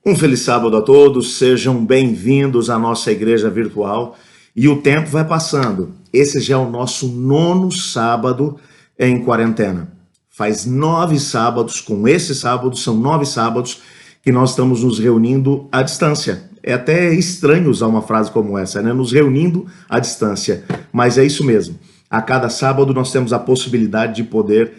Um feliz sábado a todos, sejam bem-vindos à nossa igreja virtual. E o tempo vai passando. Esse já é o nosso 9º sábado em quarentena. Faz 9 sábados, com esse sábado, são 9 sábados que nós estamos nos reunindo à distância. É até estranho usar uma frase como essa, né? Nos reunindo à distância. Mas é isso mesmo. A cada sábado nós temos a possibilidade de poder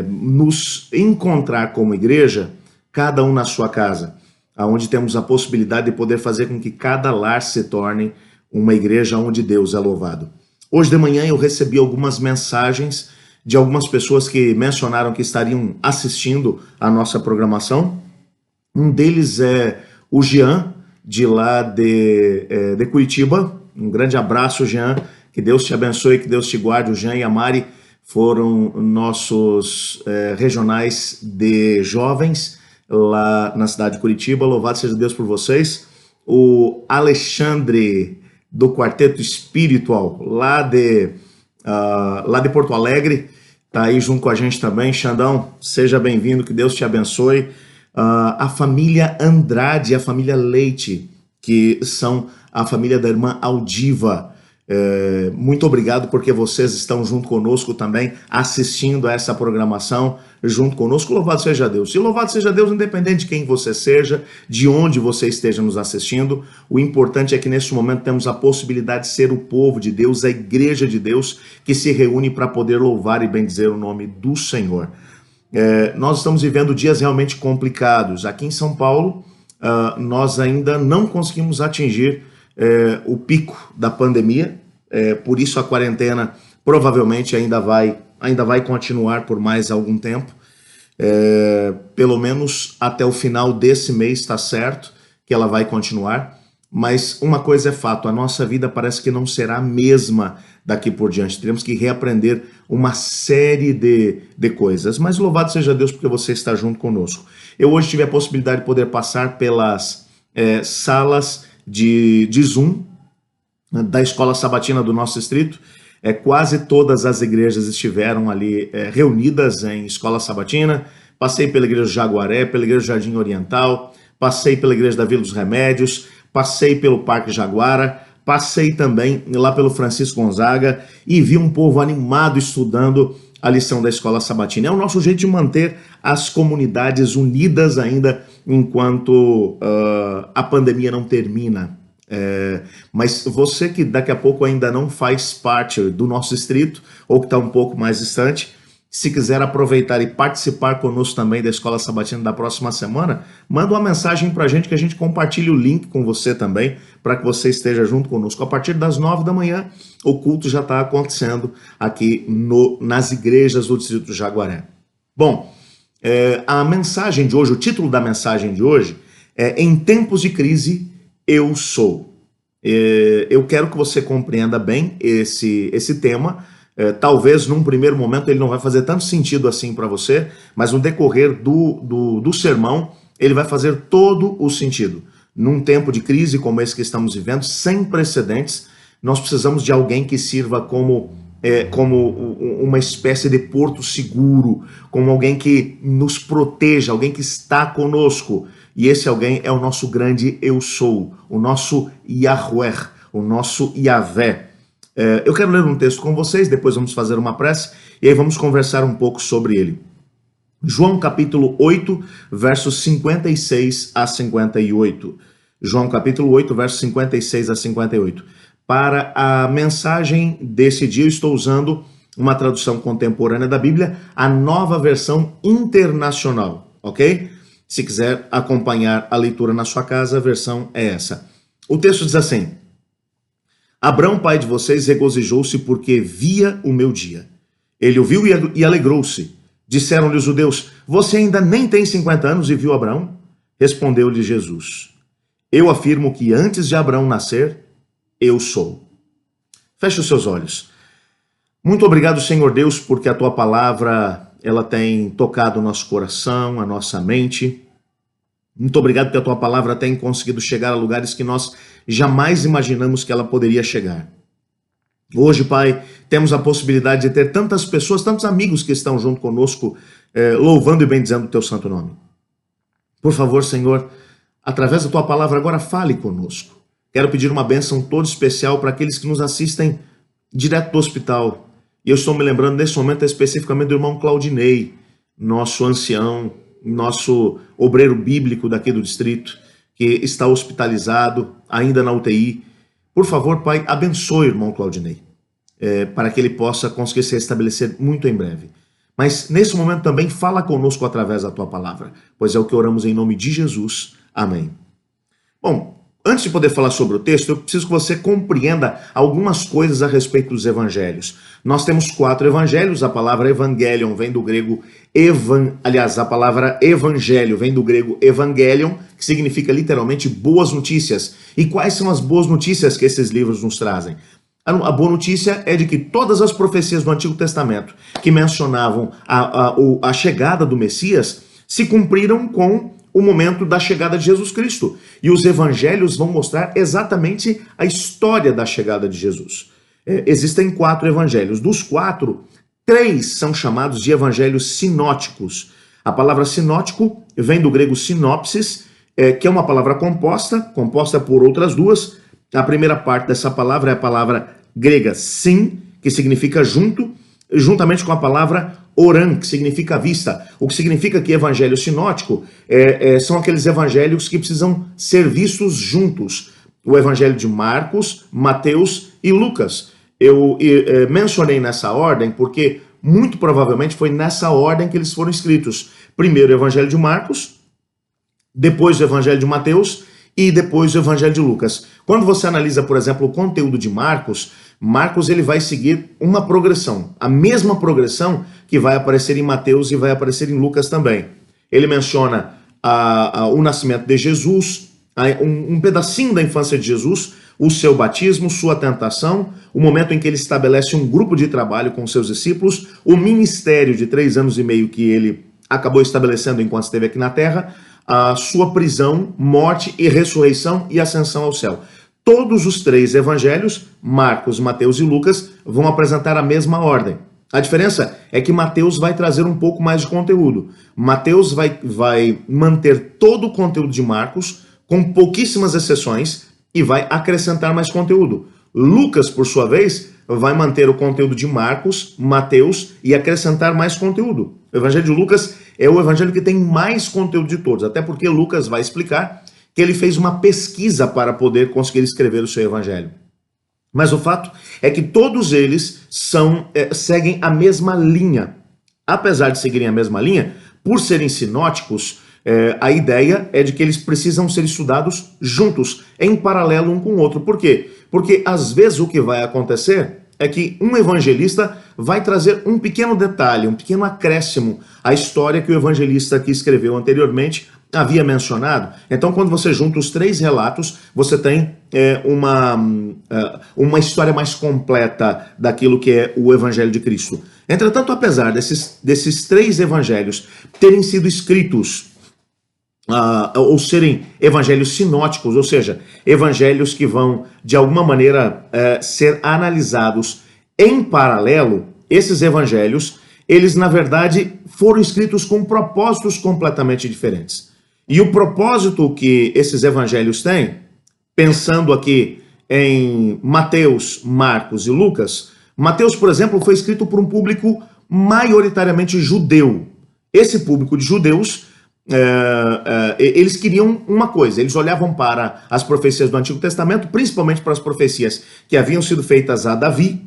nos encontrar como igreja, cada um na sua casa, onde temos a possibilidade de poder fazer com que cada lar se torne uma igreja onde Deus é louvado. Hoje de manhã eu recebi algumas mensagens de algumas pessoas que mencionaram que estariam assistindo a nossa programação. Um deles é o Jean, de lá de Curitiba. Um grande abraço, Jean. Que Deus te abençoe, que Deus te guarde. O Jean e a Mari foram nossos regionais de jovens lá na cidade de Curitiba. Louvado seja Deus por vocês. O Alexandre, do Quarteto Espiritual, lá de Porto Alegre, tá aí junto com a gente também. Xandão, seja bem-vindo, que Deus te abençoe. A família Andrade e a família Leite, que são a família da irmã Aldiva. Muito obrigado porque vocês estão junto conosco também, assistindo a essa programação junto conosco. Louvado seja Deus. E louvado seja Deus independente de quem você seja, de onde você esteja nos assistindo. O importante é que neste momento temos a possibilidade de ser o povo de Deus, a igreja de Deus, que se reúne para poder louvar e bendizer o nome do Senhor. Nós estamos vivendo dias realmente complicados. Aqui em São Paulo, nós ainda não conseguimos atingir o pico da pandemia, por isso a quarentena provavelmente ainda vai continuar por mais algum tempo, pelo menos até o final desse mês está certo que ela vai continuar, mas uma coisa é fato, a nossa vida parece que não será a mesma daqui por diante, teremos que reaprender uma série de coisas, mas louvado seja Deus porque você está junto conosco. Eu hoje tive a possibilidade de poder passar pelas salas de Zoom da Escola Sabatina do nosso distrito. Quase todas as igrejas estiveram ali reunidas em Escola Sabatina. Passei pela igreja do Jaguaré, pela igreja do Jardim Oriental, passei pela igreja da Vila dos Remédios, passei pelo Parque Jaguara, passei também lá pelo Francisco Gonzaga e vi um povo animado estudando a lição da Escola Sabatina. É o nosso jeito de manter as comunidades unidas ainda enquanto a pandemia não termina. Mas você que daqui a pouco ainda não faz parte do nosso distrito ou que está um pouco mais distante, se quiser aproveitar e participar conosco também da Escola Sabatina da próxima semana, manda uma mensagem para a gente que a gente compartilhe o link com você também, para que você esteja junto conosco. A partir das 9 da manhã, o culto já está acontecendo aqui nas igrejas do Distrito do Jaguaré. Bom, a mensagem de hoje, o título da mensagem de hoje é Em Tempos de Crise, Eu Sou. Eu quero que você compreenda bem esse tema. Talvez num primeiro momento ele não vai fazer tanto sentido assim para você, mas no decorrer do sermão ele vai fazer todo o sentido. Num tempo de crise como esse que estamos vivendo, sem precedentes, nós precisamos de alguém que sirva como uma espécie de porto seguro, como alguém que nos proteja, alguém que está conosco. E esse alguém é o nosso grande Eu Sou, o nosso Yahweh, o nosso Yahvé. Eu quero ler um texto com vocês, depois vamos fazer uma prece e aí vamos conversar um pouco sobre ele. João capítulo 8, versos 56 a 58. João capítulo 8, versos 56 a 58. Para a mensagem desse dia eu estou usando uma tradução contemporânea da Bíblia, a Nova Versão Internacional, ok? Se quiser acompanhar a leitura na sua casa, a versão é essa. O texto diz assim: Abrão, pai de vocês, regozijou-se porque via o meu dia. Ele o viu e alegrou-se. Disseram-lhe os judeus: Você ainda nem tem 50 anos e viu Abrão? Respondeu-lhe Jesus: Eu afirmo que antes de Abrão nascer, eu sou. Feche os seus olhos. Muito obrigado, Senhor Deus, porque a tua palavra ela tem tocado o nosso coração, a nossa mente. Muito obrigado porque a tua palavra tem conseguido chegar a lugares que nós jamais imaginamos que ela poderia chegar. Hoje, Pai, temos a possibilidade de ter tantas pessoas, tantos amigos que estão junto conosco, louvando e bendizendo o teu santo nome. Por favor, Senhor, através da tua palavra agora fale conosco. Quero pedir uma bênção toda especial para aqueles que nos assistem direto do hospital. E eu estou me lembrando nesse momento especificamente do irmão Claudinei, nosso ancião, nosso obreiro bíblico daqui do distrito, que está hospitalizado, ainda na UTI. Por favor, Pai, abençoe o irmão Claudinei, para que ele possa conseguir se restabelecer muito em breve. Mas nesse momento também fala conosco através da tua palavra, pois é o que oramos em nome de Jesus. Amém. Bom, antes de poder falar sobre o texto, eu preciso que você compreenda algumas coisas a respeito dos evangelhos. Nós temos 4 evangelhos, a palavra evangelion vem do grego a palavra evangelho vem do grego evangelion, que significa literalmente boas notícias. E quais são as boas notícias que esses livros nos trazem? A boa notícia é de que todas as profecias do Antigo Testamento que mencionavam a chegada do Messias se cumpriram com o momento da chegada de Jesus Cristo. E os evangelhos vão mostrar exatamente a história da chegada de Jesus. Existem 4 evangelhos. Dos 4, 3 são chamados de evangelhos sinóticos. A palavra sinótico vem do grego sinopsis, que é uma palavra composta por outras 2. A primeira parte dessa palavra é a palavra grega sim, que significa junto, juntamente com a palavra oran, que significa vista. O que significa que evangelho sinótico são aqueles evangelhos que precisam ser vistos juntos. O evangelho de Marcos, Mateus e Lucas. Eu mencionei nessa ordem porque muito provavelmente foi nessa ordem que eles foram escritos. Primeiro o evangelho de Marcos, depois o evangelho de Mateus e depois o evangelho de Lucas. Quando você analisa, por exemplo, o conteúdo de Marcos ele vai seguir uma progressão, a mesma progressão que vai aparecer em Mateus e vai aparecer em Lucas também. Ele menciona o nascimento de Jesus, um pedacinho da infância de Jesus, o seu batismo, sua tentação, o momento em que ele estabelece um grupo de trabalho com seus discípulos, o ministério de 3 anos e meio que ele acabou estabelecendo enquanto esteve aqui na terra, a sua prisão, morte e ressurreição e ascensão ao céu. Todos os 3 evangelhos, Marcos, Mateus e Lucas, vão apresentar a mesma ordem. A diferença é que Mateus vai trazer um pouco mais de conteúdo. Mateus vai manter todo o conteúdo de Marcos, com pouquíssimas exceções, e vai acrescentar mais conteúdo. Lucas, por sua vez, vai manter o conteúdo de Marcos, Mateus e acrescentar mais conteúdo. O evangelho de Lucas é o evangelho que tem mais conteúdo de todos, até porque Lucas vai explicar que ele fez uma pesquisa para poder conseguir escrever o seu evangelho. Mas o fato é que todos eles seguem a mesma linha. Apesar de seguirem a mesma linha, por serem sinóticos, a ideia é de que eles precisam ser estudados juntos, em paralelo um com o outro. Por quê? Porque às vezes o que vai acontecer é que um evangelista vai trazer um pequeno detalhe, um pequeno acréscimo à história que o evangelista que escreveu anteriormente havia mencionado. Então, quando você junta os 3 relatos, você tem uma história mais completa daquilo que é o Evangelho de Cristo. Entretanto, apesar desses 3 evangelhos terem sido escritos ou serem evangelhos sinóticos, ou seja, evangelhos que vão, de alguma maneira, ser analisados em paralelo, esses evangelhos, eles, na verdade, foram escritos com propósitos completamente diferentes. E o propósito que esses evangelhos têm, pensando aqui em Mateus, Marcos e Lucas, Mateus, por exemplo, foi escrito por um público maioritariamente judeu. Esse público de judeus, eles queriam uma coisa, eles olhavam para as profecias do Antigo Testamento, principalmente para as profecias que haviam sido feitas a Davi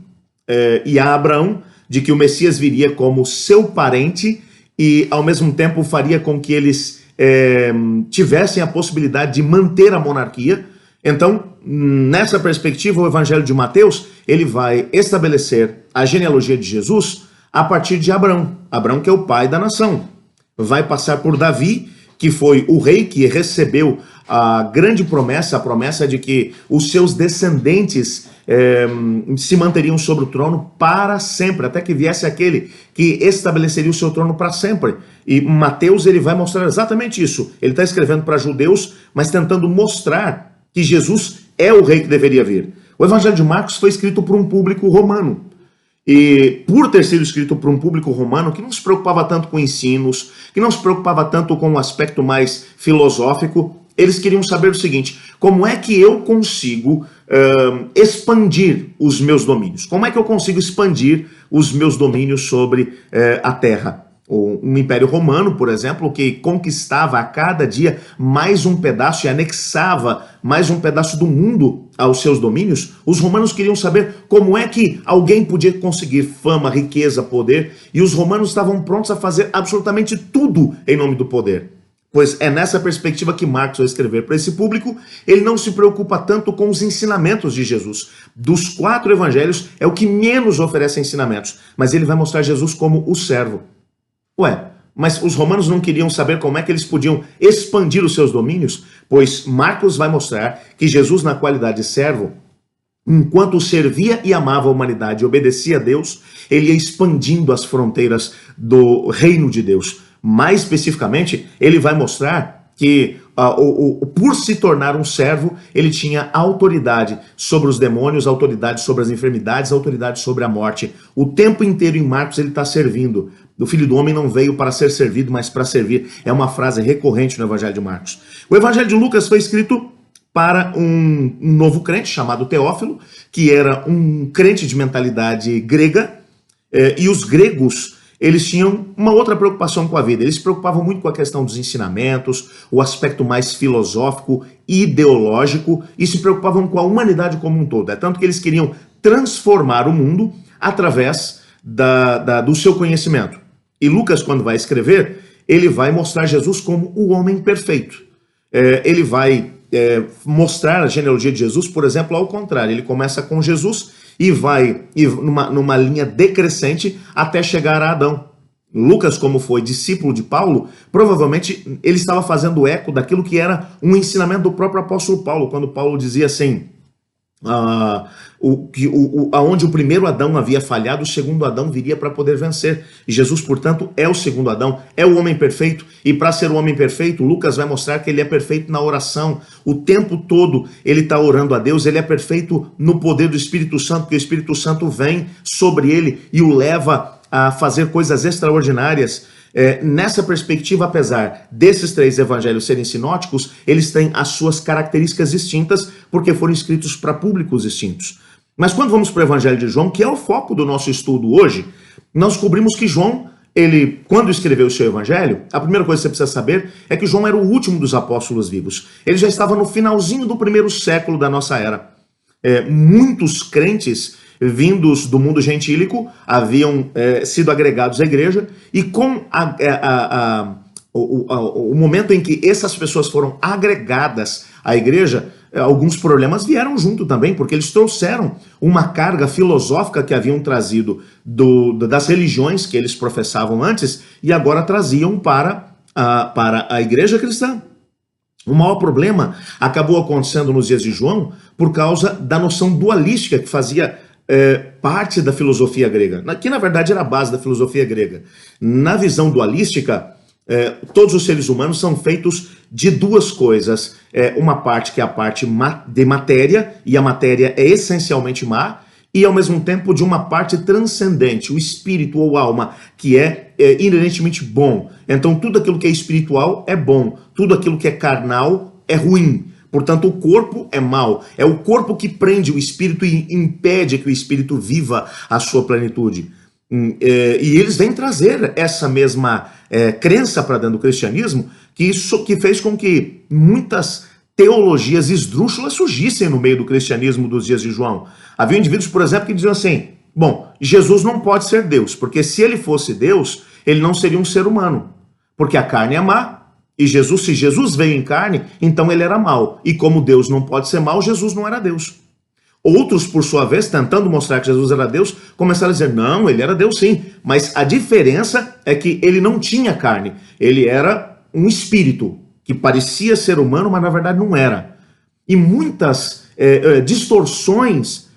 e a Abraão, de que o Messias viria como seu parente e, ao mesmo tempo, faria com que eles tivessem a possibilidade de manter a monarquia. Então, nessa perspectiva, o Evangelho de Mateus, ele vai estabelecer a genealogia de Jesus a partir de Abraão. Abraão, que é o pai da nação. Vai passar por Davi, que foi o rei que recebeu a grande promessa, a promessa de que os seus descendentes se manteriam sobre o trono para sempre, até que viesse aquele que estabeleceria o seu trono para sempre. E Mateus, ele vai mostrar exatamente isso. Ele está escrevendo para judeus, mas tentando mostrar que Jesus é o rei que deveria vir. O Evangelho de Marcos foi escrito por um público romano. E por ter sido escrito para um público romano que não se preocupava tanto com ensinos, que não se preocupava tanto com o aspecto mais filosófico, eles queriam saber o seguinte: como é que eu consigo expandir os meus domínios? Como é que eu consigo expandir os meus domínios sobre a terra? Um império romano, por exemplo, que conquistava a cada dia mais um pedaço e anexava mais um pedaço do mundo aos seus domínios, os romanos queriam saber como é que alguém podia conseguir fama, riqueza, poder, e os romanos estavam prontos a fazer absolutamente tudo em nome do poder. Pois é nessa perspectiva que Marcos vai escrever para esse público. Ele não se preocupa tanto com os ensinamentos de Jesus. Dos 4 evangelhos, é o que menos oferece ensinamentos, mas ele vai mostrar Jesus como o servo. Ué, mas os romanos não queriam saber como é que eles podiam expandir os seus domínios? Pois Marcos vai mostrar que Jesus, na qualidade de servo, enquanto servia e amava a humanidade e obedecia a Deus, ele ia expandindo as fronteiras do reino de Deus. Mais especificamente, ele vai mostrar que por se tornar um servo, ele tinha autoridade sobre os demônios, autoridade sobre as enfermidades, autoridade sobre a morte. O tempo inteiro em Marcos ele está servindo. O Filho do Homem não veio para ser servido, mas para servir. É uma frase recorrente no Evangelho de Marcos. O Evangelho de Lucas foi escrito para um novo crente chamado Teófilo, que era um crente de mentalidade grega, e os gregos, eles tinham uma outra preocupação com a vida. Eles se preocupavam muito com a questão dos ensinamentos, o aspecto mais filosófico, ideológico, e se preocupavam com a humanidade como um todo. É tanto que eles queriam transformar o mundo através do seu conhecimento. E Lucas, quando vai escrever, ele vai mostrar Jesus como o homem perfeito. Ele vai mostrar a genealogia de Jesus, por exemplo, ao contrário. Ele começa com Jesus e vai numa linha decrescente até chegar a Adão. Lucas, como foi discípulo de Paulo, provavelmente ele estava fazendo eco daquilo que era um ensinamento do próprio apóstolo Paulo, quando Paulo dizia assim: aonde o primeiro Adão havia falhado, o segundo Adão viria para poder vencer. E Jesus, portanto, é o segundo Adão, é o homem perfeito. E para ser o homem perfeito, Lucas vai mostrar que ele é perfeito na oração. O tempo todo ele está orando a Deus. Ele é perfeito no poder do Espírito Santo, porque o Espírito Santo vem sobre ele e o leva a fazer coisas extraordinárias. Nessa perspectiva, apesar desses 3 evangelhos serem sinóticos, eles têm as suas características distintas, porque foram escritos para públicos distintos. Mas quando vamos para o Evangelho de João, que é o foco do nosso estudo hoje, nós descobrimos que João, quando escreveu o seu evangelho, a primeira coisa que você precisa saber é que João era o último dos apóstolos vivos. Ele já estava no finalzinho do 1º século da nossa era. Muitos crentes vindos do mundo gentílico haviam sido agregados à igreja, e com o momento em que essas pessoas foram agregadas à igreja, alguns problemas vieram junto também, porque eles trouxeram uma carga filosófica que haviam trazido das religiões que eles professavam antes, e agora traziam para a igreja cristã. O maior problema acabou acontecendo nos dias de João por causa da noção dualística que fazia parte da filosofia grega, que na verdade era a base da filosofia grega. Na visão dualística, todos os seres humanos são feitos de 2 coisas. Uma parte que é a parte de matéria, e a matéria é essencialmente má, e ao mesmo tempo de uma parte transcendente, o espírito ou alma, que é inerentemente bom. Então tudo aquilo que é espiritual é bom, tudo aquilo que é carnal é ruim. Portanto, o corpo é mau. É o corpo que prende o espírito e impede que o espírito viva a sua plenitude. E eles vêm trazer essa mesma crença para dentro do cristianismo, que fez com que muitas teologias esdrúxulas surgissem no meio do cristianismo dos dias de João. Havia indivíduos, por exemplo, que diziam assim: bom, Jesus não pode ser Deus, porque se ele fosse Deus, ele não seria um ser humano, porque a carne é má. E se Jesus veio em carne, então ele era mau. E como Deus não pode ser mau, Jesus não era Deus. Outros, por sua vez, tentando mostrar que Jesus era Deus, começaram a dizer: não, ele era Deus sim. Mas a diferença é que ele não tinha carne. Ele era um espírito que parecia ser humano, mas na verdade não era. E muitas distorções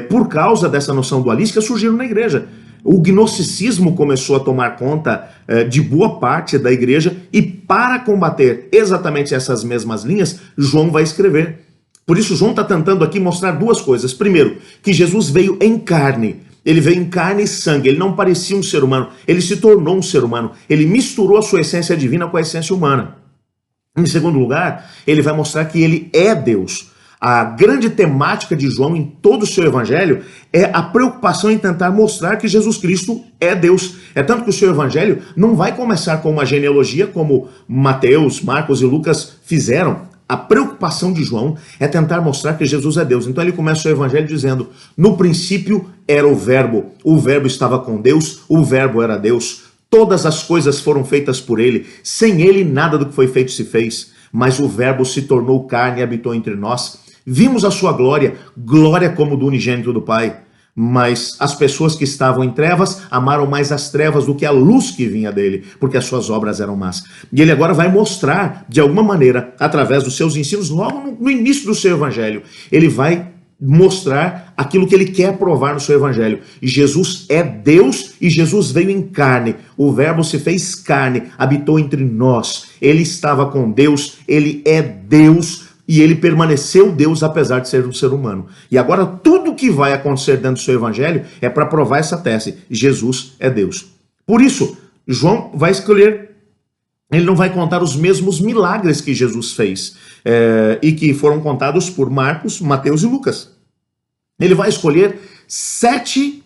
por causa dessa noção dualística surgiram na igreja. O gnosticismo começou a tomar conta de boa parte da igreja, e para combater exatamente essas mesmas linhas, João vai escrever. Por isso João está tentando aqui mostrar 2 coisas. Primeiro, que Jesus veio em carne, Ele veio em carne e sangue, ele não parecia um ser humano, ele se tornou um ser humano, ele misturou a sua essência divina com a essência humana. Em segundo lugar, ele vai mostrar que ele é Deus. A grande temática de João em todo o seu evangelho é a preocupação em tentar mostrar que Jesus Cristo é Deus. É tanto que o seu evangelho não vai começar com uma genealogia como Mateus, Marcos e Lucas fizeram. A preocupação de João é tentar mostrar que Jesus é Deus. Então ele começa o seu evangelho dizendo: no princípio era o verbo estava com Deus, o verbo era Deus. Todas as coisas foram feitas por ele, sem ele nada do que foi feito se fez. Mas o verbo se tornou carne e habitou entre nós. Vimos a sua glória, glória como do unigênito do Pai. Mas as pessoas que estavam em trevas amaram mais as trevas do que a luz que vinha dele, porque as suas obras eram más. E ele agora vai mostrar, de alguma maneira, através dos seus ensinos, logo no início do seu evangelho, ele vai mostrar aquilo que ele quer provar no seu evangelho. E Jesus é Deus e Jesus veio em carne. O verbo se fez carne, habitou entre nós. Ele estava com Deus, ele é Deus. E ele permaneceu Deus apesar de ser um ser humano. E agora tudo que vai acontecer dentro do seu evangelho é para provar essa tese. Jesus é Deus. Por isso, João vai escolher, ele não vai contar os mesmos milagres que Jesus fez e que foram contados por Marcos, Mateus e Lucas. Ele vai escolher 7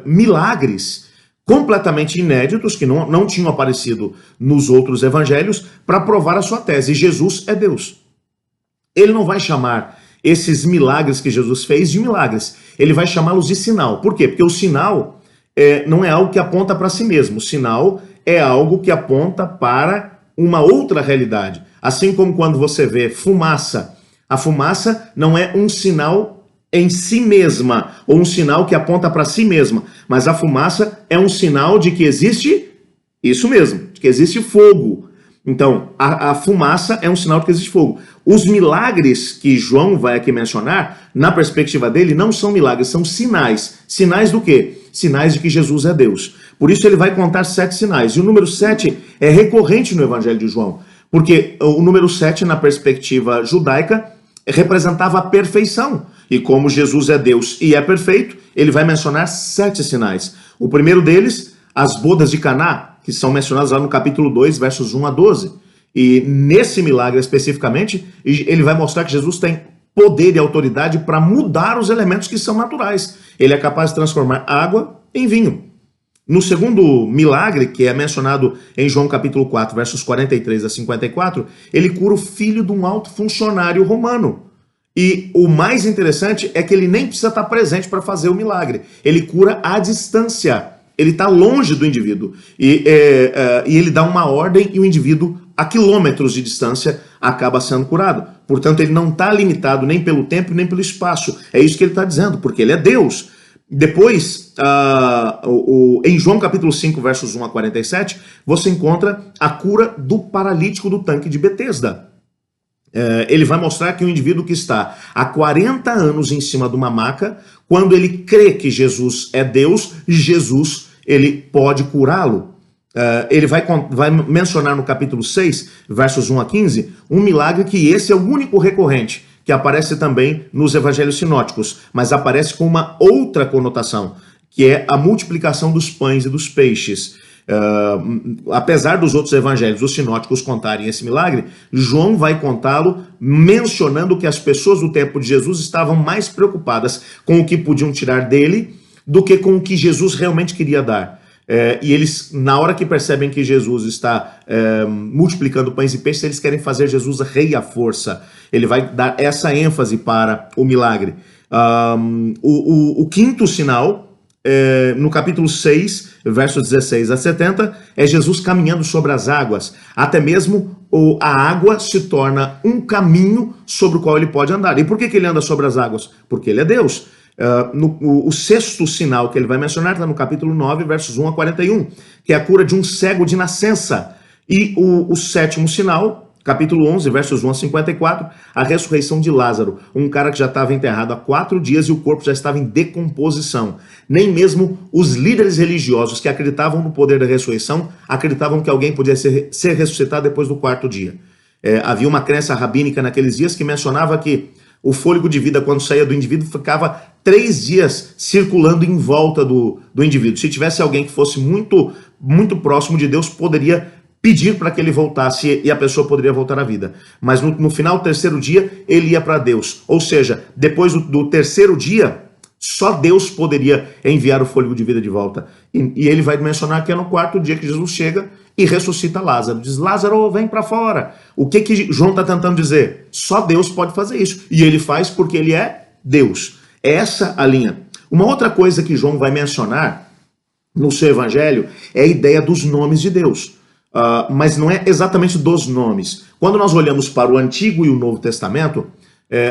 milagres completamente inéditos, que não tinham aparecido nos outros evangelhos, para provar a sua tese. Jesus é Deus. Ele não vai chamar esses milagres que Jesus fez de milagres. Ele vai chamá-los de sinal. Por quê? Porque o sinal não é algo que aponta para si mesmo. O sinal é algo que aponta para uma outra realidade. Assim como quando você vê fumaça. A fumaça não é um sinal em si mesma, ou um sinal que aponta para si mesma. Mas a fumaça é um sinal de que existe isso mesmo, de que existe fogo. Então, a fumaça é um sinal de que existe fogo. Os milagres que João vai aqui mencionar, na perspectiva dele, não são milagres, são sinais. Sinais do quê? Sinais de que Jesus é Deus. Por isso ele vai contar 7 sinais. E o número 7 é recorrente no Evangelho de João. Porque o número 7, na perspectiva judaica, representava a perfeição. E como Jesus é Deus e é perfeito, ele vai mencionar 7 sinais. O primeiro deles, as bodas de Caná, que são mencionadas lá no capítulo 2, versos 1 a 12. E nesse milagre especificamente, ele vai mostrar que Jesus tem poder e autoridade para mudar os elementos que são naturais. Ele é capaz de transformar água em vinho. No segundo milagre, que é mencionado em João capítulo 4, versos 43 a 54, ele cura o filho de um alto funcionário romano. E o mais interessante é que ele nem precisa estar presente para fazer o milagre. Ele cura à distância. Ele está longe do indivíduo e ele dá uma ordem e o indivíduo, a quilômetros de distância, acaba sendo curado. Portanto, ele não está limitado nem pelo tempo nem pelo espaço. É isso que ele está dizendo, porque ele é Deus. Depois, em João capítulo 5, versos 1 a 47, você encontra a cura do paralítico do tanque de Betesda. Ele vai mostrar que o indivíduo que está há 40 anos em cima de uma maca, quando ele crê que Jesus é Deus, ele pode curá-lo. Ele vai mencionar no capítulo 6, versos 1 a 15, um milagre que esse é o único recorrente, que aparece também nos evangelhos sinóticos, mas aparece com uma outra conotação, que é a multiplicação dos pães e dos peixes. Apesar dos outros evangelhos, os sinóticos contarem esse milagre, João vai contá-lo mencionando que as pessoas do tempo de Jesus estavam mais preocupadas com o que podiam tirar dele do que com o que Jesus realmente queria dar. E eles, na hora que percebem que Jesus está multiplicando pães e peixes, eles querem fazer Jesus rei à força. Ele vai dar essa ênfase para o milagre. O quinto sinal, no capítulo 6, versos 16 a 70, é Jesus caminhando sobre as águas. Até mesmo a água se torna um caminho sobre o qual ele pode andar. E por que ele anda sobre as águas? Porque ele é Deus. O sexto sinal que ele vai mencionar está no capítulo 9, versos 1 a 41, que é a cura de um cego de nascença. E o sétimo sinal, capítulo 11, versos 1 a 54, a ressurreição de Lázaro, um cara que já estava enterrado há 4 dias e o corpo já estava em decomposição. Nem mesmo os líderes religiosos que acreditavam no poder da ressurreição acreditavam que alguém podia ser ressuscitado depois do 4º dia. Havia uma crença rabínica naqueles dias que mencionava que O fôlego de vida, quando saía do indivíduo, ficava 3 dias circulando em volta do indivíduo. Se tivesse alguém que fosse muito, muito próximo de Deus, poderia pedir para que ele voltasse e a pessoa poderia voltar à vida. Mas no final do terceiro dia, ele ia para Deus. Ou seja, depois do terceiro dia, só Deus poderia enviar o fôlego de vida de volta. E ele vai mencionar que é no quarto dia que Jesus chega e ressuscita Lázaro. Diz, Lázaro, vem para fora. O que João está tentando dizer? Só Deus pode fazer isso. E ele faz porque ele é Deus. É essa a linha. Uma outra coisa que João vai mencionar no seu evangelho é a ideia dos nomes de Deus. Mas não é exatamente dos nomes. Quando nós olhamos para o Antigo e o Novo Testamento,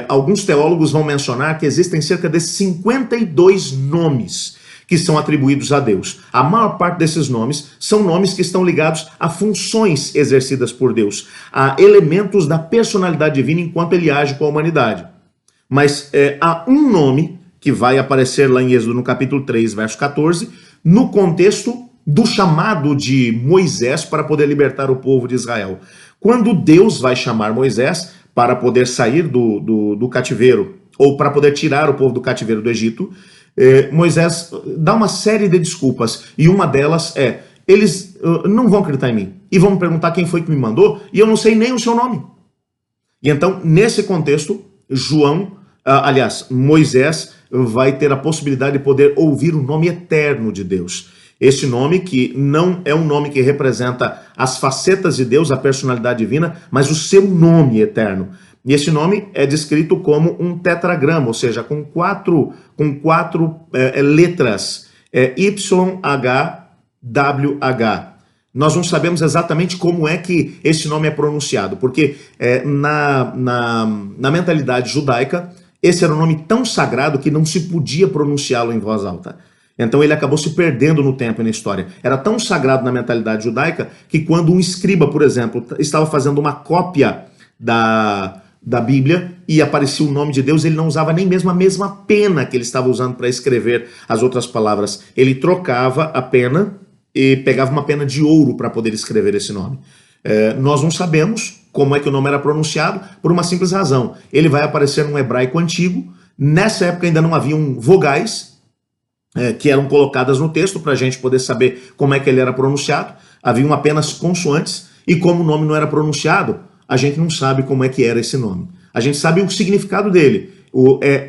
alguns teólogos vão mencionar que existem cerca de 52 nomes que são atribuídos a Deus. A maior parte desses nomes são nomes que estão ligados a funções exercidas por Deus, a elementos da personalidade divina enquanto ele age com a humanidade. Mas há um nome que vai aparecer lá em Êxodo no capítulo 3, verso 14, no contexto do chamado de Moisés para poder libertar o povo de Israel. Quando Deus vai chamar Moisés para poder sair do cativeiro, ou para poder tirar o povo do cativeiro do Egito, Moisés dá uma série de desculpas, e uma delas é, eles não vão acreditar em mim, e vão me perguntar quem foi que me mandou, e eu não sei nem o seu nome. E então, nesse contexto, Moisés vai ter a possibilidade de poder ouvir o nome eterno de Deus. Esse nome que não é um nome que representa as facetas de Deus, a personalidade divina, mas o seu nome eterno. E esse nome é descrito como um tetragrama, ou seja, com quatro letras, YHWH. Nós não sabemos exatamente como é que esse nome é pronunciado, porque na mentalidade judaica, esse era um nome tão sagrado que não se podia pronunciá-lo em voz alta. Então ele acabou se perdendo no tempo e na história. Era tão sagrado na mentalidade judaica que quando um escriba, por exemplo, estava fazendo uma cópia da Bíblia e aparecia o nome de Deus, ele não usava nem mesmo a mesma pena que ele estava usando para escrever as outras palavras. Ele trocava a pena e pegava uma pena de ouro para poder escrever esse nome. Nós não sabemos como é que o nome era pronunciado por uma simples razão. Ele vai aparecer num hebraico antigo. Nessa época ainda não haviam vogais que eram colocadas no texto para a gente poder saber como é que ele era pronunciado. Haviam apenas consoantes e como o nome não era pronunciado, a gente não sabe como é que era esse nome. A gente sabe o significado dele.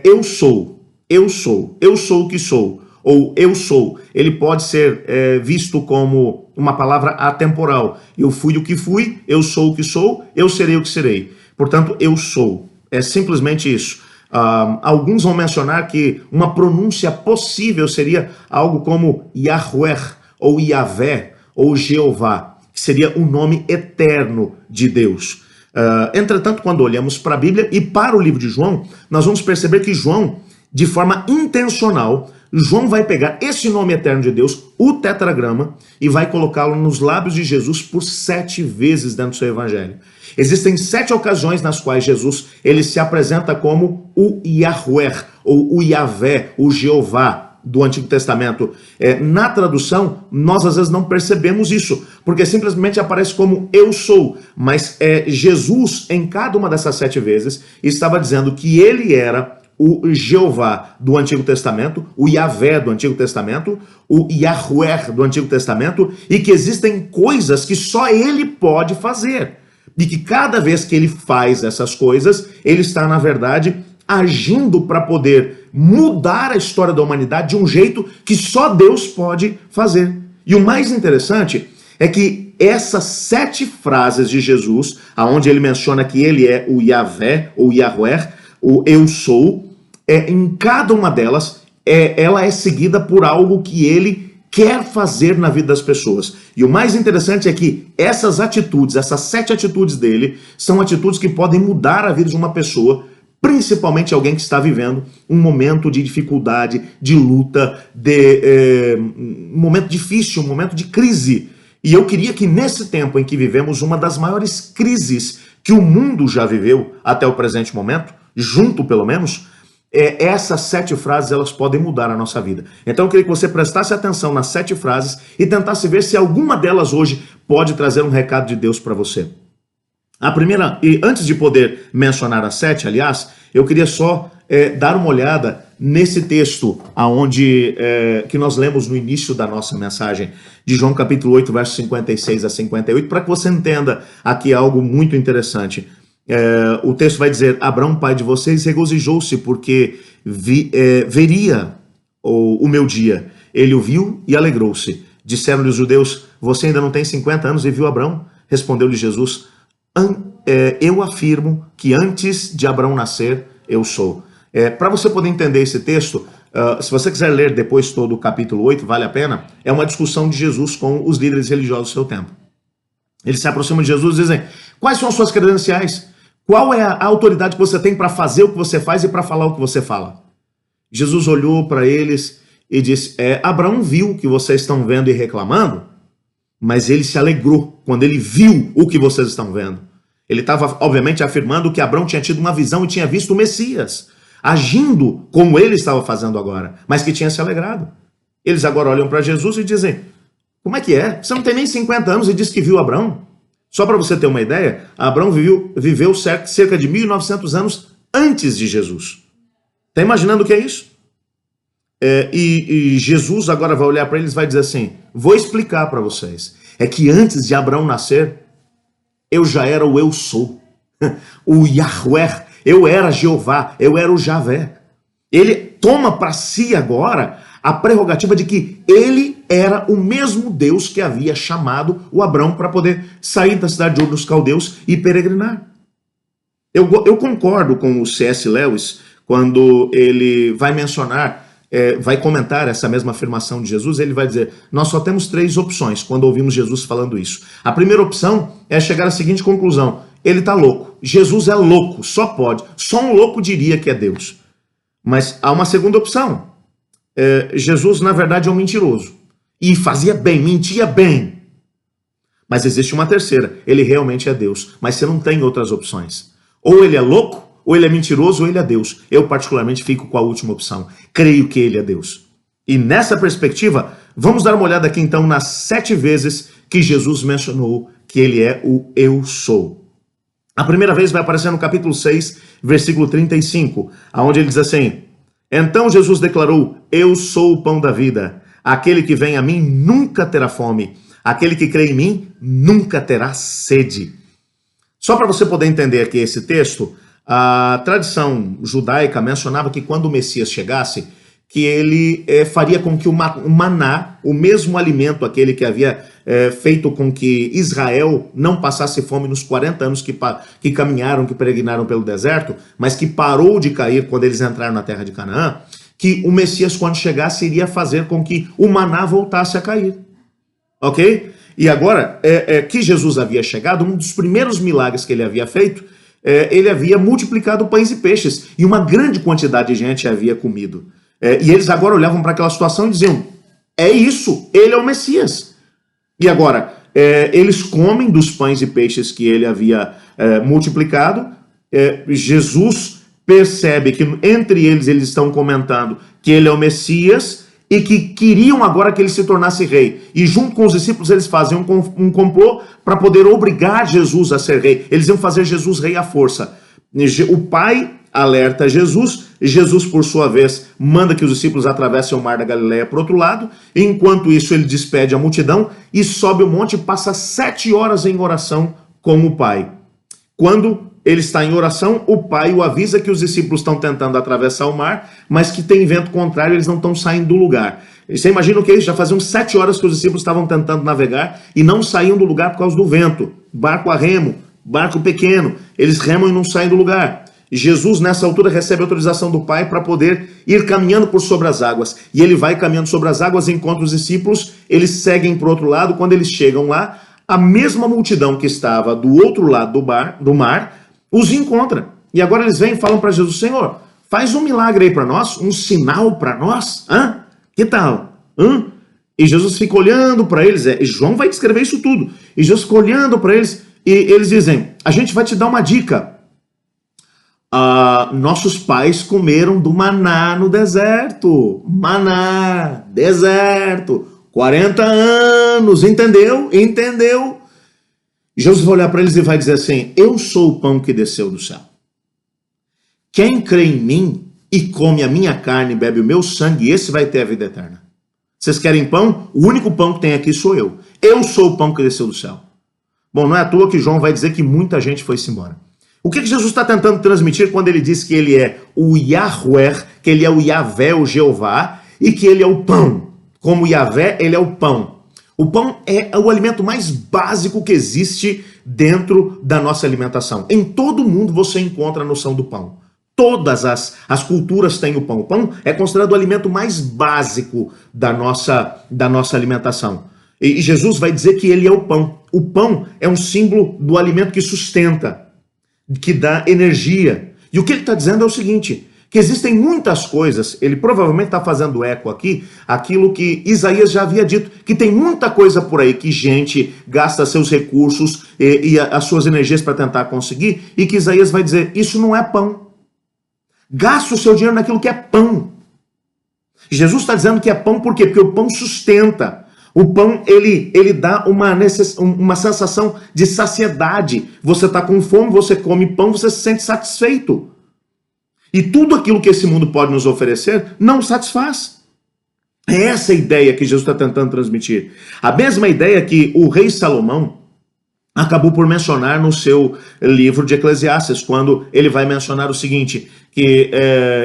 Eu sou o que sou, ou eu sou. Ele pode ser visto como uma palavra atemporal. Eu fui o que fui, eu sou o que sou, eu serei o que serei. Portanto, eu sou. É simplesmente isso. Alguns vão mencionar que uma pronúncia possível seria algo como Yahweh, ou Yahvé, ou Jeová, que seria o nome eterno de Deus. Entretanto, quando olhamos para a Bíblia e para o livro de João, nós vamos perceber que João, de forma intencional, João vai pegar esse nome eterno de Deus, o tetragrama, e vai colocá-lo nos lábios de Jesus por 7 vezes dentro do seu evangelho. Existem 7 ocasiões nas quais Jesus ele se apresenta como o Yahweh, ou o Yahvé, o Jeová do Antigo Testamento. Na tradução, nós às vezes não percebemos isso, porque simplesmente aparece como eu sou, mas Jesus, em cada uma dessas 7 vezes, estava dizendo que ele era o Jeová do Antigo Testamento, o Yahvé do Antigo Testamento, o Yahweh do Antigo Testamento, e que existem coisas que só ele pode fazer. E que cada vez que ele faz essas coisas, ele está, na verdade, agindo para poder mudar a história da humanidade de um jeito que só Deus pode fazer. E o mais interessante é que essas 7 frases de Jesus, aonde ele menciona que ele é o Yahvé, ou Yahweh, o eu sou, em cada uma delas, ela é seguida por algo que ele quer fazer na vida das pessoas. E o mais interessante é que essas atitudes, essas 7 atitudes dele, são atitudes que podem mudar a vida de uma pessoa, principalmente alguém que está vivendo um momento de dificuldade, de luta, um momento difícil, um momento de crise. E eu queria que nesse tempo em que vivemos uma das maiores crises que o mundo já viveu até o presente momento, junto pelo menos, essas 7 frases elas podem mudar a nossa vida. Então eu queria que você prestasse atenção nas 7 frases e tentasse ver se alguma delas hoje pode trazer um recado de Deus para você. A primeira, e antes de poder mencionar as 7, aliás, eu queria só dar uma olhada nesse texto aonde, que nós lemos no início da nossa mensagem, de João capítulo 8, versos 56 a 58, para que você entenda aqui algo muito interessante. O texto vai dizer: Abraão, pai de vocês, regozijou-se porque veria o meu dia. Ele o viu e alegrou-se. Disseram-lhe os judeus: você ainda não tem 50 anos e viu Abraão? Respondeu-lhe Jesus: eu afirmo que antes de Abraão nascer, eu sou. Para você poder entender esse texto, se você quiser ler depois todo o capítulo 8, vale a pena, é uma discussão de Jesus com os líderes religiosos do seu tempo. Eles se aproximam de Jesus e dizem: quais são as suas credenciais? Qual é a autoridade que você tem para fazer o que você faz e para falar o que você fala? Jesus olhou para eles e disse: Abraão viu o que vocês estão vendo e reclamando, mas ele se alegrou quando ele viu o que vocês estão vendo. Ele estava, obviamente, afirmando que Abraão tinha tido uma visão e tinha visto o Messias, agindo como ele estava fazendo agora, mas que tinha se alegrado. Eles agora olham para Jesus e dizem: como é que é? Você não tem nem 50 anos e diz que viu Abraão? Só para você ter uma ideia, Abraão viveu cerca de 1.900 anos antes de Jesus. Está imaginando o que é isso? E Jesus agora vai olhar para eles e vai dizer assim: vou explicar para vocês. É que antes de Abraão nascer, eu já era o eu sou. O Yahweh, eu era Jeová, eu era o Javé. Ele toma para si agora a prerrogativa de que ele era o mesmo Deus que havia chamado o Abraão para poder sair da cidade de Ur dos Caldeus e peregrinar. Eu concordo com o C.S. Lewis quando ele vai mencionar, vai comentar essa mesma afirmação de Jesus. Ele vai dizer: nós só temos 3 opções quando ouvimos Jesus falando isso. A primeira opção é chegar à seguinte conclusão: ele está louco. Jesus é louco, só pode. Só um louco diria que é Deus. Mas há uma segunda opção. Jesus, na verdade, é um mentiroso. E fazia bem, mentia bem. Mas existe uma terceira: ele realmente é Deus. Mas você não tem outras opções. Ou ele é louco, ou ele é mentiroso, ou ele é Deus. Eu, particularmente, fico com a última opção. Creio que ele é Deus. E nessa perspectiva, vamos dar uma olhada aqui então nas 7 vezes que Jesus mencionou que ele é o eu sou. A primeira vez vai aparecer no capítulo 6, versículo 35, onde ele diz assim: então Jesus declarou: eu sou o pão da vida. Aquele que vem a mim nunca terá fome. Aquele que crê em mim nunca terá sede. Só para você poder entender aqui esse texto, a tradição judaica mencionava que quando o Messias chegasse, que ele faria com que o maná, o mesmo alimento, aquele que havia feito com que Israel não passasse fome nos 40 anos que caminharam, que peregrinaram pelo deserto, mas que parou de cair quando eles entraram na terra de Canaã, que o Messias, quando chegasse, iria fazer com que o maná voltasse a cair. Ok? E agora, que Jesus havia chegado, um dos primeiros milagres que ele havia feito, ele havia multiplicado pães e peixes, e uma grande quantidade de gente havia comido. E eles agora olhavam para aquela situação e diziam: é isso, ele é o Messias. E agora, eles comem dos pães e peixes que ele havia multiplicado. Jesus percebe que entre eles estão comentando que ele é o Messias e que queriam agora que ele se tornasse rei. E junto com os discípulos eles fazem um complô para poder obrigar Jesus a ser rei. Eles iam fazer Jesus rei à força. O pai alerta Jesus, Jesus por sua vez manda que os discípulos atravessem o mar da Galileia para o outro lado. Enquanto isso ele despede a multidão e sobe o monte e passa 7 horas em oração com o pai. Quando ele está em oração, o pai o avisa que os discípulos estão tentando atravessar o mar, mas que tem vento contrário, eles não estão saindo do lugar. Você imagina o que é isso? Já faziam 7 horas que os discípulos estavam tentando navegar e não saíam do lugar por causa do vento. Barco a remo, barco pequeno, eles remam e não saem do lugar. Jesus, nessa altura, recebe autorização do pai para poder ir caminhando por sobre as águas. E ele vai caminhando sobre as águas, encontra os discípulos, eles seguem para o outro lado. Quando eles chegam lá, a mesma multidão que estava do outro lado do mar os encontra. E agora eles vêm e falam para Jesus: Senhor, faz um milagre aí para nós, um sinal para nós. Que tal? E Jesus fica olhando para eles. João vai descrever isso tudo. E Jesus fica olhando para eles e eles dizem: a gente vai te dar uma dica. Nossos pais comeram do maná no deserto. Maná, deserto, 40 anos, entendeu? Entendeu? Jesus vai olhar para eles e vai dizer assim: eu sou o pão que desceu do céu. Quem crê em mim e come a minha carne e bebe o meu sangue, esse vai ter a vida eterna. Vocês querem pão? O único pão que tem aqui sou eu. Eu sou o pão que desceu do céu. Bom, não é à toa que João vai dizer que muita gente foi-se embora. O que Jesus está tentando transmitir quando ele diz que ele é o Yahweh, que ele é o Yahvé, o Jeová, e que ele é o pão? Como Yahvé, ele é o pão. O pão é o alimento mais básico que existe dentro da nossa alimentação. Em todo mundo você encontra a noção do pão. Todas as culturas têm o pão. O pão é considerado o alimento mais básico da nossa alimentação. E Jesus vai dizer que ele é o pão. O pão é um símbolo do alimento que sustenta, que dá energia. E o que ele está dizendo é o seguinte, que existem muitas coisas, ele provavelmente está fazendo eco aqui, aquilo que Isaías já havia dito, que tem muita coisa por aí que gente gasta seus recursos e as suas energias para tentar conseguir, e que Isaías vai dizer, isso não é pão. Gasta o seu dinheiro naquilo que é pão. Jesus está dizendo que é pão por quê? Porque o pão sustenta. O pão, ele dá uma sensação de saciedade. Você está com fome, você come pão, você se sente satisfeito. E tudo aquilo que esse mundo pode nos oferecer não satisfaz. É essa a ideia que Jesus está tentando transmitir. A mesma ideia que o rei Salomão acabou por mencionar no seu livro de Eclesiastes, quando ele vai mencionar o seguinte, que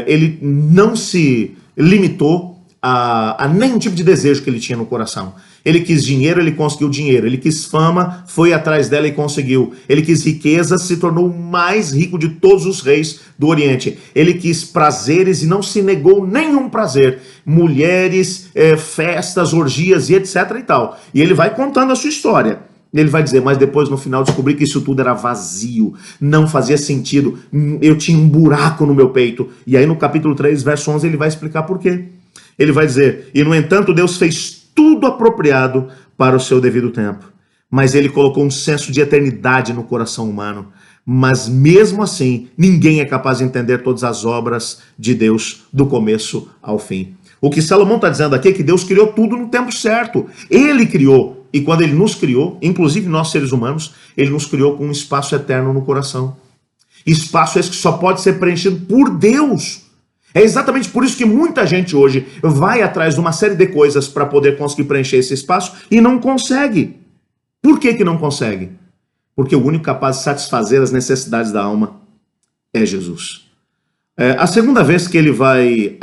ele não se limitou a nenhum tipo de desejo que ele tinha no coração. Ele quis dinheiro, ele conseguiu dinheiro. Ele quis fama, foi atrás dela e conseguiu. Ele quis riqueza, se tornou o mais rico de todos os reis do Oriente. Ele quis prazeres e não se negou nenhum prazer. Mulheres, festas, orgias e etc e tal. E ele vai contando a sua história. Ele vai dizer, mas depois no final descobri que isso tudo era vazio, não fazia sentido, eu tinha um buraco no meu peito. E aí no capítulo 3, verso 11, ele vai explicar por quê. Ele vai dizer, e no entanto Deus fez tudo apropriado para o seu devido tempo. Mas ele colocou um senso de eternidade no coração humano. Mas mesmo assim, ninguém é capaz de entender todas as obras de Deus do começo ao fim. O que Salomão está dizendo aqui é que Deus criou tudo no tempo certo. Ele criou. E quando ele nos criou, inclusive nós seres humanos, ele nos criou com um espaço eterno no coração. Espaço esse que só pode ser preenchido por Deus. É exatamente por isso que muita gente hoje vai atrás de uma série de coisas para poder conseguir preencher esse espaço e não consegue. Por que não consegue? Porque o único capaz de satisfazer as necessidades da alma é Jesus. A segunda vez que ele vai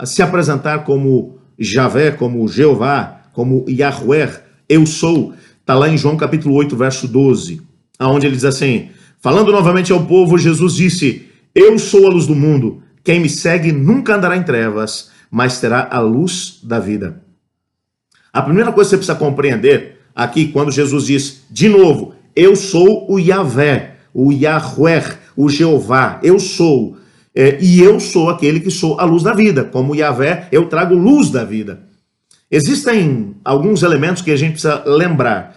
se apresentar como Javé, como Jeová, como Yahweh, eu sou, está lá em João capítulo 8, verso 12, onde ele diz assim, falando novamente ao povo, Jesus disse, eu sou a luz do mundo, quem me segue nunca andará em trevas, mas terá a luz da vida. A primeira coisa que você precisa compreender aqui, quando Jesus diz, de novo, eu sou o Yahvé, o Yahweh, o Jeová, eu sou, e eu sou aquele que sou a luz da vida, como Yahvé, eu trago luz da vida. Existem alguns elementos que a gente precisa lembrar.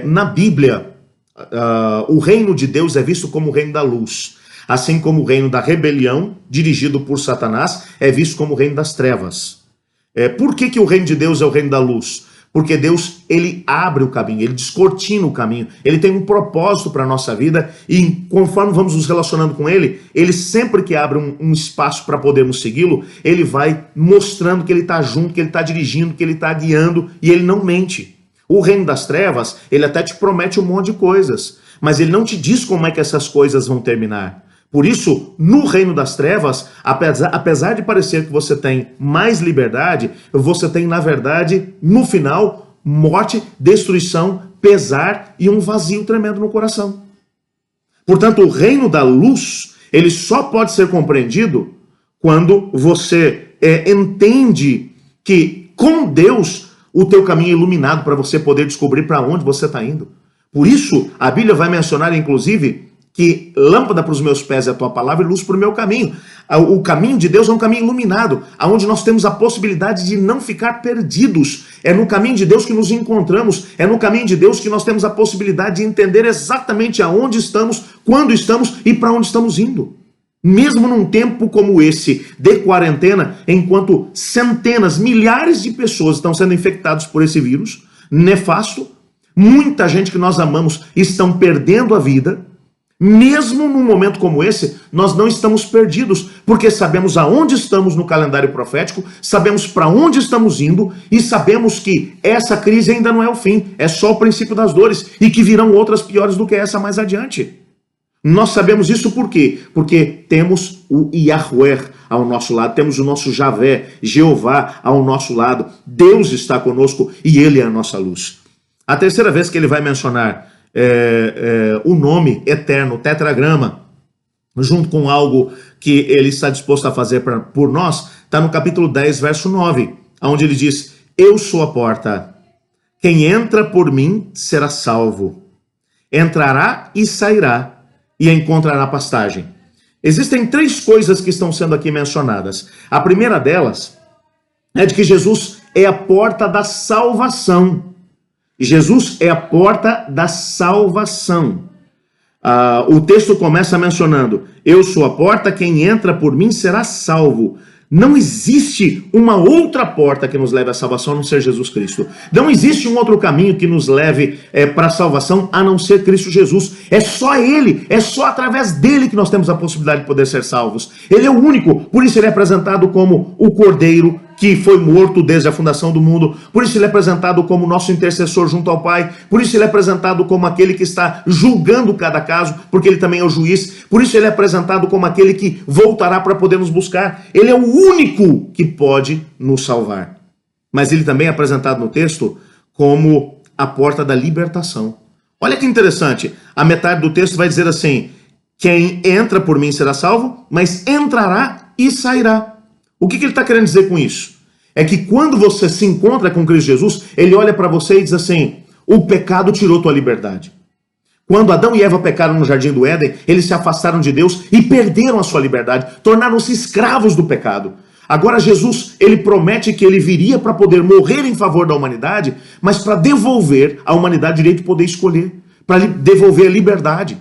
Na Bíblia, o reino de Deus é visto como o reino da luz. Assim como o reino da rebelião, dirigido por Satanás, é visto como o reino das trevas. Por que o reino de Deus é o reino da luz? Porque Deus, ele abre o caminho, ele descortina o caminho, ele tem um propósito para a nossa vida e conforme vamos nos relacionando com ele, ele sempre que abre um espaço para podermos segui-lo, ele vai mostrando que ele está junto, que ele está dirigindo, que ele está guiando e ele não mente. O reino das trevas, ele até te promete um monte de coisas, mas ele não te diz como é que essas coisas vão terminar. Por isso, no reino das trevas, apesar de parecer que você tem mais liberdade, você tem, na verdade, no final, morte, destruição, pesar e um vazio tremendo no coração. Portanto, o reino da luz, ele só pode ser compreendido quando você entende que, com Deus, o teu caminho é iluminado para você poder descobrir para onde você está indo. Por isso, a Bíblia vai mencionar, inclusive, que lâmpada para os meus pés é a tua palavra e luz para o meu caminho. O caminho de Deus é um caminho iluminado, onde nós temos a possibilidade de não ficar perdidos. É no caminho de Deus que nos encontramos, é no caminho de Deus que nós temos a possibilidade de entender exatamente aonde estamos, quando estamos e para onde estamos indo. Mesmo num tempo como esse de quarentena, enquanto centenas, milhares de pessoas estão sendo infectadas por esse vírus nefasto, muita gente que nós amamos estão perdendo a vida. Mesmo num momento como esse, nós não estamos perdidos, porque sabemos aonde estamos no calendário profético, sabemos para onde estamos indo e sabemos que essa crise ainda não é o fim, é só o princípio das dores e que virão outras piores do que essa mais adiante. Nós sabemos isso por quê? Porque temos o Yahweh ao nosso lado, temos o nosso Javé, Jeová ao nosso lado, Deus está conosco e Ele é a nossa luz. A terceira vez que ele vai mencionar o nome eterno, o tetragrama, junto com algo que ele está disposto a fazer por nós, está no capítulo 10, verso 9, onde ele diz: eu sou a porta, quem entra por mim será salvo, entrará e sairá e encontrará pastagem. Existem três coisas que estão sendo aqui mencionadas. A primeira delas é de que Jesus é a porta da salvação. Jesus é a porta da salvação. O texto começa mencionando: eu sou a porta, quem entra por mim será salvo. Não existe uma outra porta que nos leve à salvação a não ser Jesus Cristo. Não existe um outro caminho que nos leve para a salvação a não ser Cristo Jesus. É só Ele, é só através dele que nós temos a possibilidade de poder ser salvos. Ele é o único, por isso ele é apresentado como o Cordeiro que foi morto desde a fundação do mundo. Por isso ele é apresentado como nosso intercessor junto ao Pai. Por isso ele é apresentado como aquele que está julgando cada caso, porque ele também é o juiz. Por isso ele é apresentado como aquele que voltará para poder nos buscar. Ele é o único que pode nos salvar. Mas ele também é apresentado no texto como a porta da libertação. Olha que interessante. A metade do texto vai dizer assim: quem entra por mim será salvo, mas entrará e sairá. O que ele está querendo dizer com isso? É que quando você se encontra com Cristo Jesus, ele olha para você e diz assim: o pecado tirou tua liberdade. Quando Adão e Eva pecaram no jardim do Éden, eles se afastaram de Deus e perderam a sua liberdade, tornaram-se escravos do pecado. Agora Jesus, ele promete que ele viria para poder morrer em favor da humanidade, mas para devolver à humanidade o direito de poder escolher, para devolver a liberdade.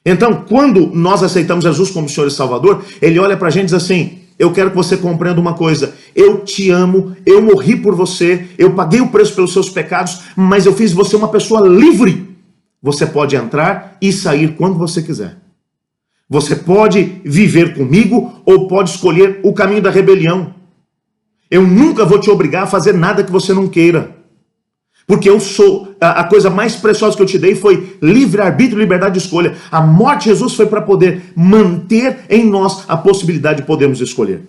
Então, quando nós aceitamos Jesus como Senhor e Salvador, ele olha para a gente e diz assim: eu quero que você compreenda uma coisa: eu te amo, eu morri por você, eu paguei o preço pelos seus pecados, mas eu fiz de você uma pessoa livre. Você pode entrar e sair quando você quiser. Você pode viver comigo ou pode escolher o caminho da rebelião. Eu nunca vou te obrigar a fazer nada que você não queira. Porque eu sou, a coisa mais preciosa que eu te dei foi livre-arbítrio e liberdade de escolha. A morte de Jesus foi para poder manter em nós a possibilidade de podermos escolher.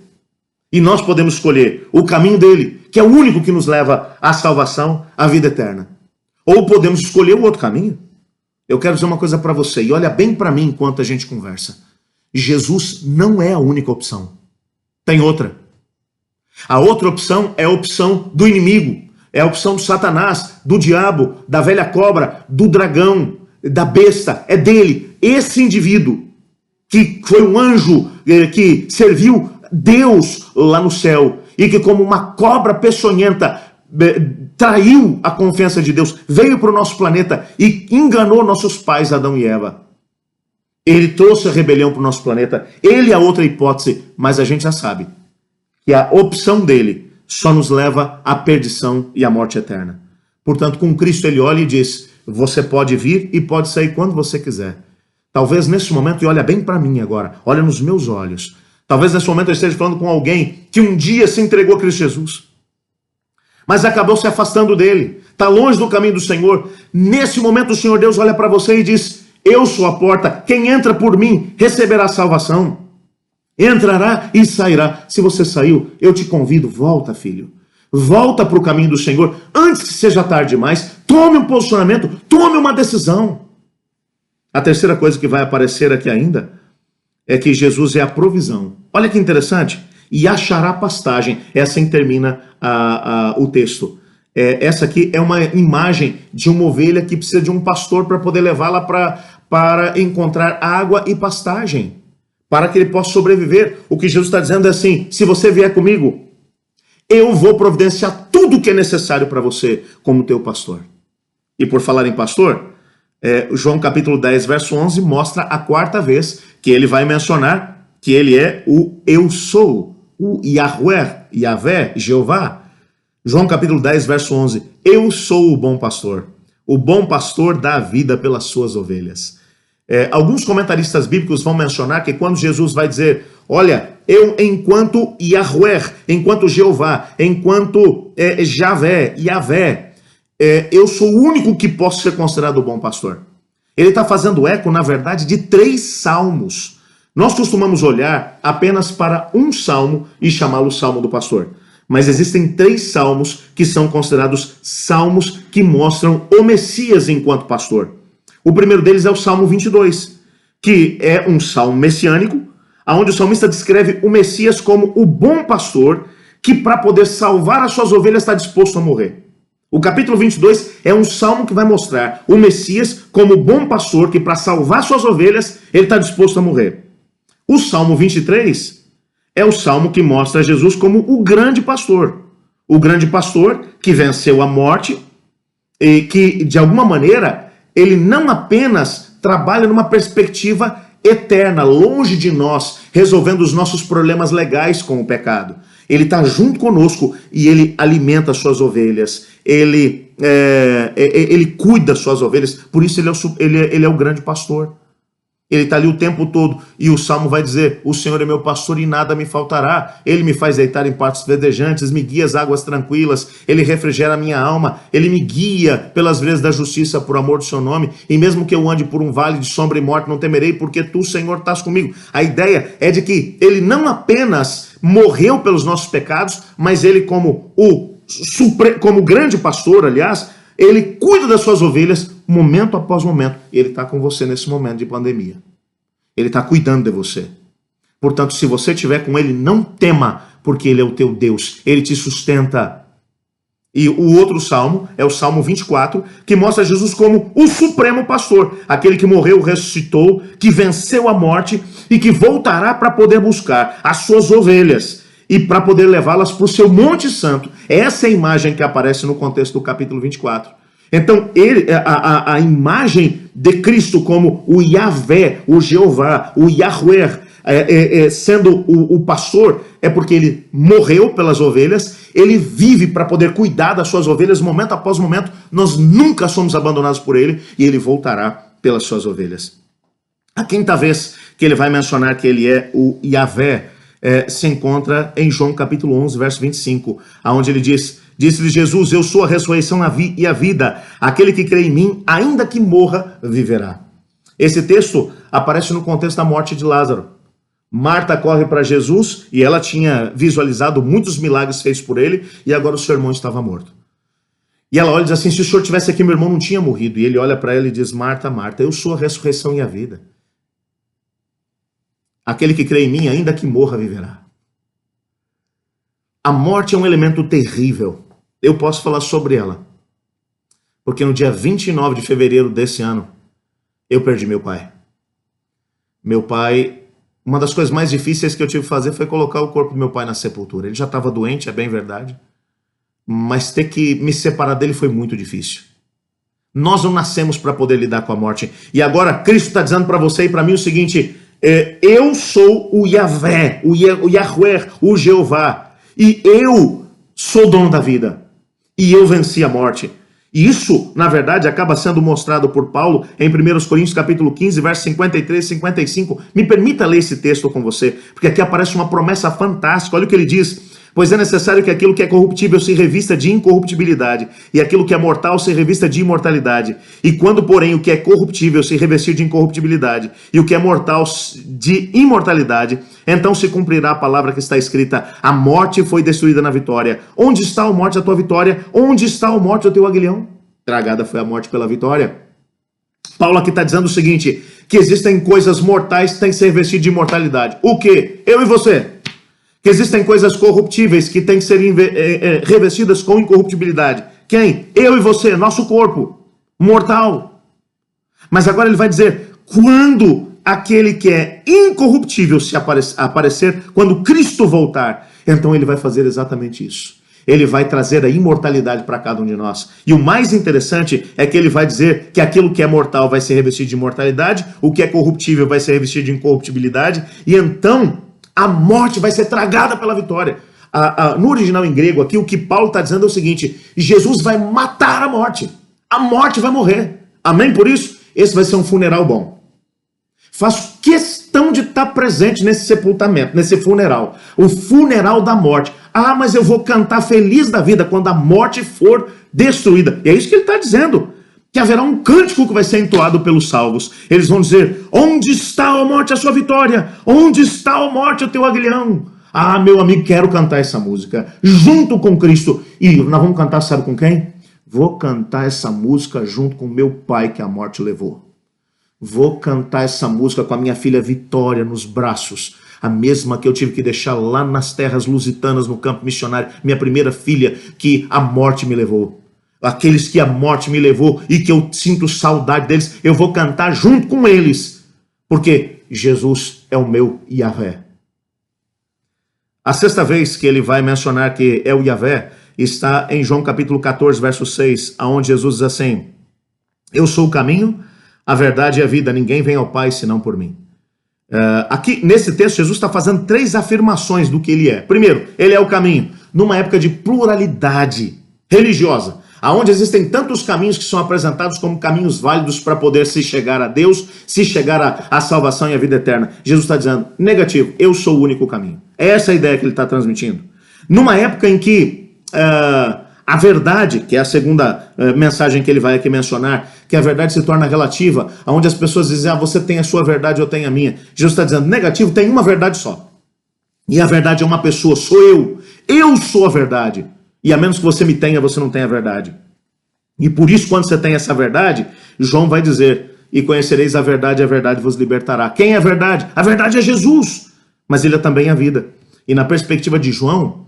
E nós podemos escolher o caminho dele, que é o único que nos leva à salvação, à vida eterna. Ou podemos escolher o outro caminho. Eu quero dizer uma coisa para você, e olha bem para mim enquanto a gente conversa. Jesus não é a única opção. Tem outra. A outra opção é a opção do inimigo. É a opção do Satanás, do diabo, da velha cobra, do dragão, da besta. É dele. Esse indivíduo, que foi um anjo que serviu Deus lá no céu, e que como uma cobra peçonhenta traiu a confiança de Deus, veio para o nosso planeta e enganou nossos pais, Adão e Eva. Ele trouxe a rebelião para o nosso planeta. Ele é a outra hipótese, mas a gente já sabe que a opção dele só nos leva à perdição e à morte eterna. Portanto, com Cristo ele olha e diz: você pode vir e pode sair quando você quiser. Talvez nesse momento, e olha bem para mim agora, olha nos meus olhos, talvez nesse momento eu esteja falando com alguém que um dia se entregou a Cristo Jesus, mas acabou se afastando dele, está longe do caminho do Senhor. Nesse momento o Senhor Deus olha para você e diz: eu sou a porta, quem entra por mim receberá salvação. Entrará e sairá. Se você saiu, eu te convido, volta, filho. Volta para o caminho do Senhor, antes que seja tarde demais. Tome um posicionamento, tome uma decisão. A terceira coisa que vai aparecer aqui ainda é que Jesus é a provisão. Olha que interessante. E achará pastagem. É assim termina o texto. Essa aqui é uma imagem de uma ovelha que precisa de um pastor para poder levá-la para encontrar água e pastagem, para que ele possa sobreviver. O que Jesus está dizendo é assim: se você vier comigo, eu vou providenciar tudo o que é necessário para você como teu pastor. E por falar em pastor, João capítulo 10, verso 11, mostra a quarta vez que ele vai mencionar que ele é o eu sou, o Yahweh, Yahvé, Jeová. João capítulo 10, verso 11, eu sou o bom pastor. O bom pastor dá a vida pelas suas ovelhas. Alguns comentaristas bíblicos vão mencionar que quando Jesus vai dizer, olha, eu enquanto Yahweh, enquanto Jeová, enquanto Yahvé, eu sou o único que posso ser considerado o bom pastor. Ele está fazendo eco, na verdade, de 3 salmos. Nós costumamos olhar apenas para um salmo e chamá-lo Salmo do Pastor. Mas existem 3 salmos que são considerados salmos que mostram o Messias enquanto pastor. O primeiro deles é o Salmo 22, que é um salmo messiânico, onde o salmista descreve o Messias como o bom pastor que, para poder salvar as suas ovelhas, está disposto a morrer. O capítulo 22 é um salmo que vai mostrar o Messias como bom pastor que, para salvar suas ovelhas, ele está disposto a morrer. O Salmo 23 é o salmo que mostra Jesus como o grande pastor. O grande pastor que venceu a morte e que, de alguma maneira, ele não apenas trabalha numa perspectiva eterna, longe de nós, resolvendo os nossos problemas legais com o pecado. Ele está junto conosco e ele alimenta as suas ovelhas. Ele cuida das suas ovelhas. Por isso ele é o grande pastor. Ele está ali o tempo todo. E o Salmo vai dizer, o Senhor é meu pastor e nada me faltará. Ele me faz deitar em pastos verdejantes, me guia às águas tranquilas. Ele refrigera a minha alma. Ele me guia pelas veredas da justiça por amor do seu nome. E mesmo que eu ande por um vale de sombra e morte, não temerei, porque tu, Senhor, estás comigo. A ideia é de que ele não apenas morreu pelos nossos pecados, mas ele como grande pastor, aliás, ele cuida das suas ovelhas momento após momento. Ele está com você nesse momento de pandemia. Ele está cuidando de você. Portanto, se você estiver com ele, não tema, porque ele é o teu Deus. Ele te sustenta. E o outro salmo é o Salmo 24, que mostra Jesus como o supremo pastor. Aquele que morreu, ressuscitou, que venceu a morte e que voltará para poder buscar as suas ovelhas e para poder levá-las para o seu Monte Santo. Essa é a imagem que aparece no contexto do capítulo 24. Então, a imagem de Cristo como o Yahvé, o Jeová, o Yahweh, sendo o pastor, é porque ele morreu pelas ovelhas, ele vive para poder cuidar das suas ovelhas momento após momento. Nós nunca somos abandonados por ele e ele voltará pelas suas ovelhas. A quinta vez que ele vai mencionar que ele é o Yahvé, se encontra em João capítulo 11, verso 25, onde ele diz, disse-lhe Jesus, eu sou a ressurreição e a vida, aquele que crê em mim, ainda que morra, viverá. Esse texto aparece no contexto da morte de Lázaro. Marta corre para Jesus e ela tinha visualizado muitos milagres feitos por ele e agora o seu irmão estava morto. E ela olha e diz assim, se o senhor tivesse aqui, meu irmão não tinha morrido. E ele olha para ela e diz, Marta, Marta, eu sou a ressurreição e a vida. Aquele que crê em mim, ainda que morra, viverá. A morte é um elemento terrível. Eu posso falar sobre ela. Porque no dia 29 de fevereiro desse ano, eu perdi meu pai. Meu pai, uma das coisas mais difíceis que eu tive que fazer foi colocar o corpo do meu pai na sepultura. Ele já estava doente, é bem verdade. Mas ter que me separar dele foi muito difícil. Nós não nascemos para poder lidar com a morte. E agora Cristo está dizendo para você e para mim o seguinte, eu sou o Yahvé, o Yahweh, o Jeová. E eu sou dono da vida. E eu venci a morte. E isso, na verdade, acaba sendo mostrado por Paulo em 1 Coríntios capítulo 15, versos 53 e 55. Me permita ler esse texto com você, porque aqui aparece uma promessa fantástica. Olha o que ele diz. Pois é necessário que aquilo que é corruptível se revista de incorruptibilidade, e aquilo que é mortal se revista de imortalidade. E quando, porém, o que é corruptível se revestir de incorruptibilidade, e o que é mortal de imortalidade, então se cumprirá a palavra que está escrita, a morte foi destruída na vitória. Onde está a morte, a tua vitória? Onde está a morte, o teu aguilhão? Tragada foi a morte pela vitória. Paulo aqui está dizendo o seguinte, que existem coisas mortais que têm que ser revestidas de imortalidade. O quê? Eu e você. Que existem coisas corruptíveis que têm que ser revestidas com incorruptibilidade. Quem? Eu e você, nosso corpo, mortal. Mas agora ele vai dizer, quando aquele que é incorruptível se aparecer, quando Cristo voltar, então ele vai fazer exatamente isso. Ele vai trazer a imortalidade para cada um de nós. E o mais interessante é que ele vai dizer que aquilo que é mortal vai ser revestido de imortalidade, o que é corruptível vai ser revestido de incorruptibilidade, e então a morte vai ser tragada pela vitória. No original em grego aqui, o que Paulo está dizendo é o seguinte, Jesus vai matar a morte. A morte vai morrer. Amém por isso? Esse vai ser um funeral bom. Faço questão de estar presente nesse sepultamento, nesse funeral. O funeral da morte. Ah, mas eu vou cantar feliz da vida quando a morte for destruída. E é isso que ele está dizendo. Que haverá um cântico que vai ser entoado pelos salvos. Eles vão dizer, onde está, ó morte, a sua vitória? Onde está, ó morte, o teu aguilhão? Ah, meu amigo, quero cantar essa música junto com Cristo. E nós vamos cantar, sabe com quem? Vou cantar essa música junto com meu pai que a morte levou. Vou cantar essa música com a minha filha Vitória nos braços. A mesma que eu tive que deixar lá nas terras lusitanas, no campo missionário. Minha primeira filha que a morte me levou. Aqueles que a morte me levou e que eu sinto saudade deles, eu vou cantar junto com eles. Porque Jesus é o meu Yahvé. A sexta vez que ele vai mencionar que é o Yahvé está em João capítulo 14, verso 6, onde Jesus diz assim, eu sou o caminho, a verdade e a vida, ninguém vem ao Pai senão por mim. Aqui, nesse texto, Jesus está fazendo 3 afirmações do que ele é. Primeiro, ele é o caminho, numa época de pluralidade religiosa, onde existem tantos caminhos que são apresentados como caminhos válidos para poder se chegar a Deus, se chegar à salvação e à vida eterna. Jesus está dizendo, negativo, eu sou o único caminho. É essa a ideia que ele está transmitindo. Numa época em que a verdade, que é a segunda mensagem que ele vai aqui mencionar, que a verdade se torna relativa, onde as pessoas dizem, você tem a sua verdade, eu tenho a minha. Jesus está dizendo, negativo, tem uma verdade só. E a verdade é uma pessoa, sou eu. Eu sou a verdade. E a menos que você me tenha, você não tem a verdade. E por isso, quando você tem essa verdade, João vai dizer, e conhecereis a verdade vos libertará. Quem é a verdade? A verdade é Jesus, mas ele é também a vida. E na perspectiva de João,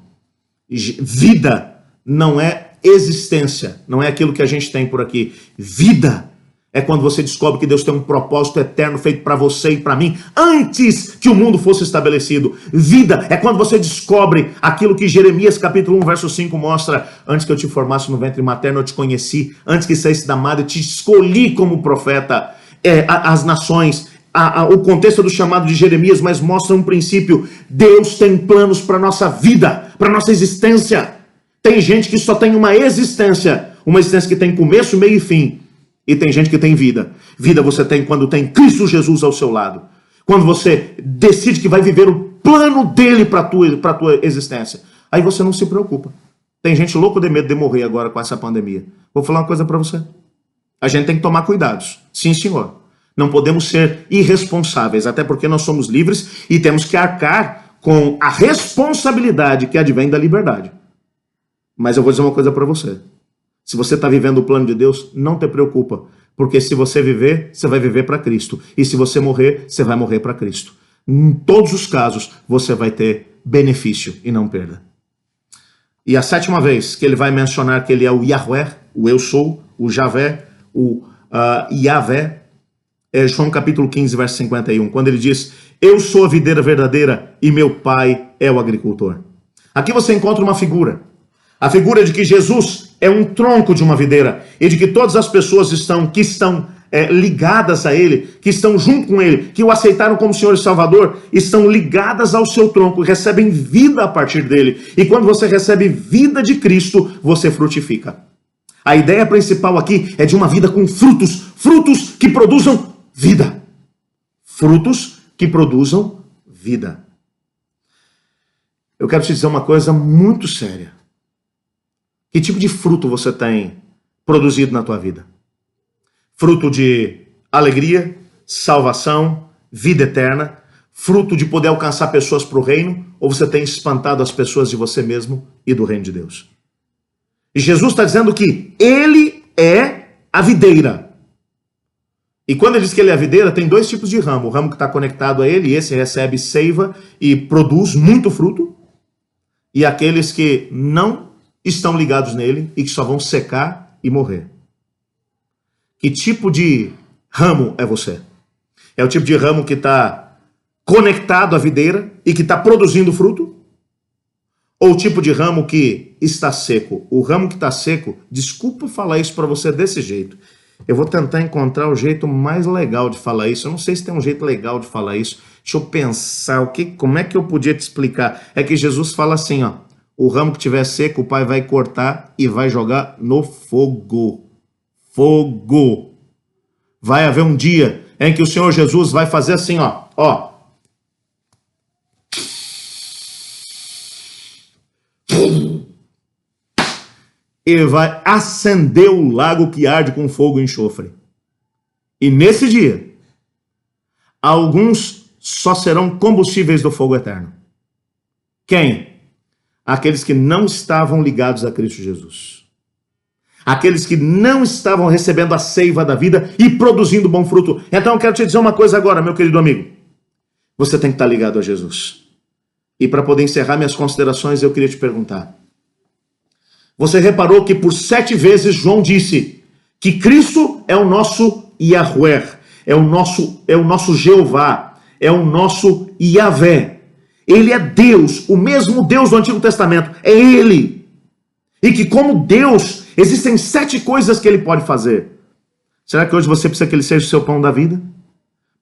vida não é existência, não é aquilo que a gente tem por aqui. Vida é quando você descobre que Deus tem um propósito eterno feito para você e para mim, antes que o mundo fosse estabelecido. Vida é quando você descobre aquilo que Jeremias capítulo 1, verso 5 mostra, antes que eu te formasse no ventre materno, eu te conheci, antes que saísse da madre, eu te escolhi como profeta. As nações, o contexto do chamado de Jeremias, mas mostra um princípio. Deus tem planos para a nossa vida, para a nossa existência. Tem gente que só tem uma existência que tem começo, meio e fim. E tem gente que tem vida. Vida você tem quando tem Cristo Jesus ao seu lado. Quando você decide que vai viver o plano dele para a tua existência. Aí você não se preocupa. Tem gente louca de medo de morrer agora com essa pandemia. Vou falar uma coisa para você. A gente tem que tomar cuidados. Sim, senhor. Não podemos ser irresponsáveis, até porque nós somos livres e temos que arcar com a responsabilidade que advém da liberdade. Mas eu vou dizer uma coisa para você. Se você está vivendo o plano de Deus, não te preocupa. Porque se você viver, você vai viver para Cristo. E se você morrer, você vai morrer para Cristo. Em todos os casos, você vai ter benefício e não perda. E a sétima vez que ele vai mencionar que ele é o Yahvé, o eu sou, o Javé, o Yahvé, é João capítulo 15, verso 51, quando ele diz, eu sou a videira verdadeira e meu pai é o agricultor. Aqui você encontra uma figura. A figura de que Jesus é um tronco de uma videira e de que todas as pessoas que estão ligadas a ele, que estão junto com ele, que o aceitaram como Senhor e Salvador, estão ligadas ao seu tronco e recebem vida a partir dele. E quando você recebe vida de Cristo, você frutifica. A ideia principal aqui é de uma vida com frutos, frutos que produzam vida. Frutos que produzam vida. Eu quero te dizer uma coisa muito séria. Que tipo de fruto você tem produzido na tua vida? Fruto de alegria, salvação, vida eterna, fruto de poder alcançar pessoas para o reino, ou você tem espantado as pessoas de você mesmo e do reino de Deus? E Jesus está dizendo que ele é a videira. E quando ele diz que ele é a videira, tem 2 tipos de ramo. O ramo que está conectado a ele, esse recebe seiva e produz muito fruto. E aqueles que não estão ligados nele e que só vão secar e morrer. Que tipo de ramo é você? É o tipo de ramo que está conectado à videira e que está produzindo fruto? Ou o tipo de ramo que está seco? O ramo que está seco, desculpa falar isso para você desse jeito. Eu vou tentar encontrar o jeito mais legal de falar isso. Eu não sei se tem um jeito legal de falar isso. Deixa eu pensar, como é que eu podia te explicar? É que Jesus fala assim, ó. O ramo que estiver seco, o pai vai cortar e vai jogar no fogo. fogo. Vai haver um dia em que o Senhor Jesus vai fazer assim, ó. E vai acender o lago que arde com fogo e enxofre. E nesse dia, alguns só serão combustíveis do fogo eterno. Quem? Aqueles que não estavam ligados a Cristo Jesus. Aqueles que não estavam recebendo a seiva da vida e produzindo bom fruto. Então eu quero te dizer uma coisa agora, meu querido amigo. Você tem que estar ligado a Jesus. E para poder encerrar minhas considerações, eu queria te perguntar. Você reparou que por 7 vezes João disse que Cristo é o nosso Yahweh, é o nosso Jeová, é o nosso Yahvé. Ele é Deus, o mesmo Deus do Antigo Testamento, é Ele. E que como Deus, existem 7 coisas que Ele pode fazer. Será que hoje você precisa que Ele seja o seu pão da vida?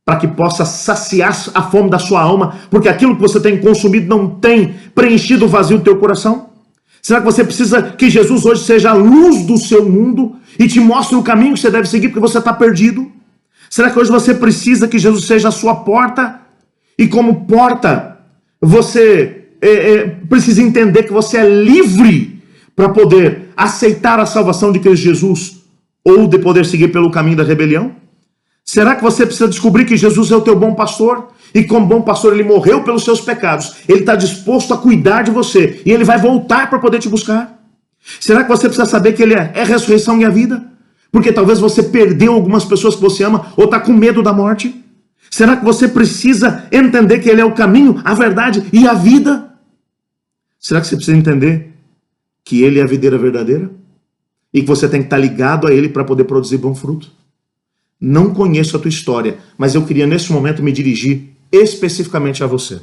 Para que possa saciar a fome da sua alma, porque aquilo que você tem consumido não tem preenchido o vazio do teu coração? Será que você precisa que Jesus hoje seja a luz do seu mundo e te mostre o caminho que você deve seguir porque você está perdido? Será que hoje você precisa que Jesus seja a sua porta? E como porta, você precisa entender que você é livre para poder aceitar a salvação de Cristo Jesus ou de poder seguir pelo caminho da rebelião? Será que você precisa descobrir que Jesus é o teu bom pastor? E como bom pastor ele morreu pelos seus pecados. Ele está disposto a cuidar de você. E ele vai voltar para poder te buscar. Será que você precisa saber que ele é a ressurreição e a vida? Porque talvez você perdeu algumas pessoas que você ama ou está com medo da morte. Será que você precisa entender que ele é o caminho, a verdade e a vida? Será que você precisa entender que ele é a videira verdadeira? E que você tem que estar ligado a ele para poder produzir bom fruto? Não conheço a tua história, mas eu queria nesse momento me dirigir especificamente a você.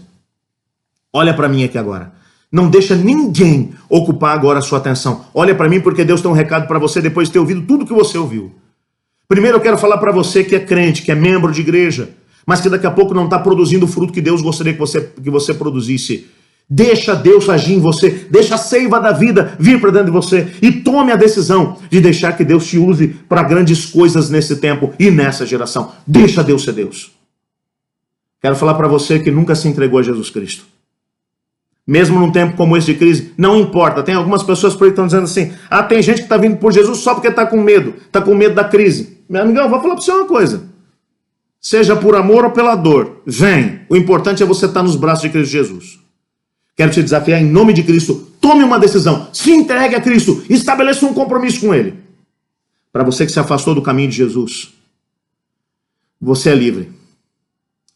Olha para mim aqui agora. Não deixa ninguém ocupar agora a sua atenção. Olha para mim porque Deus tem um recado para você depois de ter ouvido tudo que você ouviu. Primeiro eu quero falar para você que é crente, que é membro de igreja, mas que daqui a pouco não está produzindo o fruto que Deus gostaria que você produzisse. Deixa Deus agir em você, deixa a seiva da vida vir para dentro de você e tome a decisão de deixar que Deus te use para grandes coisas nesse tempo e nessa geração. Deixa Deus ser Deus. Quero falar para você que nunca se entregou a Jesus Cristo. Mesmo num tempo como esse de crise, não importa. Tem algumas pessoas por aí que estão dizendo assim, tem gente que está vindo por Jesus só porque está com medo da crise. Meu amigão, vou falar para você uma coisa. Seja por amor ou pela dor, vem. O importante é você estar nos braços de Cristo Jesus. Quero te desafiar em nome de Cristo. Tome uma decisão. Se entregue a Cristo. Estabeleça um compromisso com Ele. Para você que se afastou do caminho de Jesus, você é livre.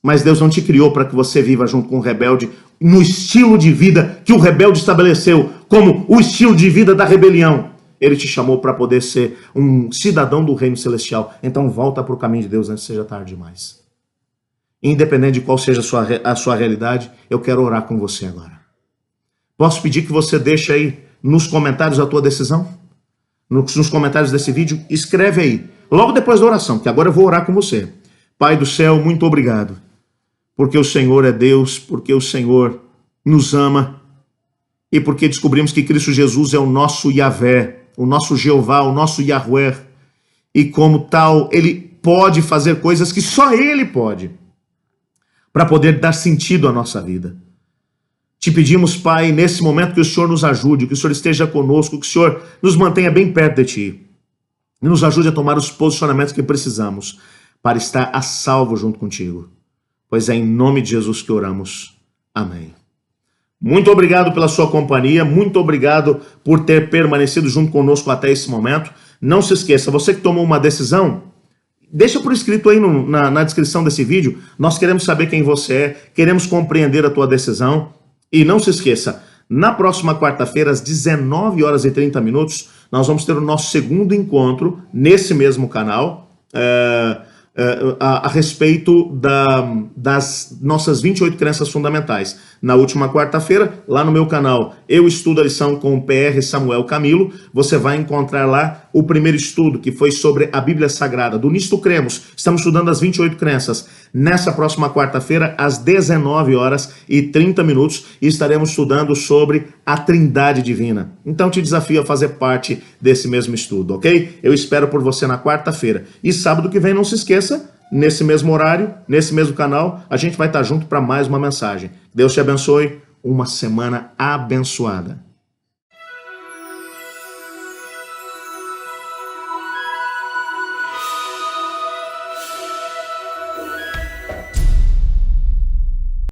Mas Deus não te criou para que você viva junto com o rebelde no estilo de vida que o rebelde estabeleceu como o estilo de vida da rebelião. Ele te chamou para poder ser um cidadão do reino celestial. Então volta para o caminho de Deus antes que seja tarde demais. Independente de qual seja a sua realidade, eu quero orar com você agora. Posso pedir que você deixe aí nos comentários a tua decisão? Nos comentários desse vídeo, escreve aí, logo depois da oração, que agora eu vou orar com você. Pai do céu, muito obrigado, porque o Senhor é Deus, porque o Senhor nos ama e porque descobrimos que Cristo Jesus é o nosso Yahvé, o nosso Jeová, o nosso Yahweh, e como tal, Ele pode fazer coisas que só Ele pode, para poder dar sentido à nossa vida. Te pedimos, Pai, nesse momento que o Senhor nos ajude, que o Senhor esteja conosco, que o Senhor nos mantenha bem perto de Ti. E nos ajude a tomar os posicionamentos que precisamos para estar a salvo junto contigo. Pois é em nome de Jesus que oramos. Amém. Muito obrigado pela sua companhia, muito obrigado por ter permanecido junto conosco até esse momento. Não se esqueça, você que tomou uma decisão, deixa por escrito aí na descrição desse vídeo. Nós queremos saber quem você é, queremos compreender a tua decisão. E não se esqueça, na próxima quarta-feira, às 19h30, nós vamos ter o nosso segundo encontro nesse mesmo canal, a respeito das nossas 28 crenças fundamentais. Na última quarta-feira, lá no meu canal, eu estudo a lição com o PR Samuel Camilo. Você vai encontrar lá o primeiro estudo, que foi sobre a Bíblia Sagrada. Do Nisto Cremos, estamos estudando as 28 crenças. Nessa próxima quarta-feira, às 19h30, estaremos estudando sobre a Trindade Divina. Então te desafio a fazer parte desse mesmo estudo, ok? Eu espero por você na quarta-feira. E sábado que vem, não se esqueça, nesse mesmo horário, nesse mesmo canal, a gente vai estar junto para mais uma mensagem. Deus te abençoe, uma semana abençoada.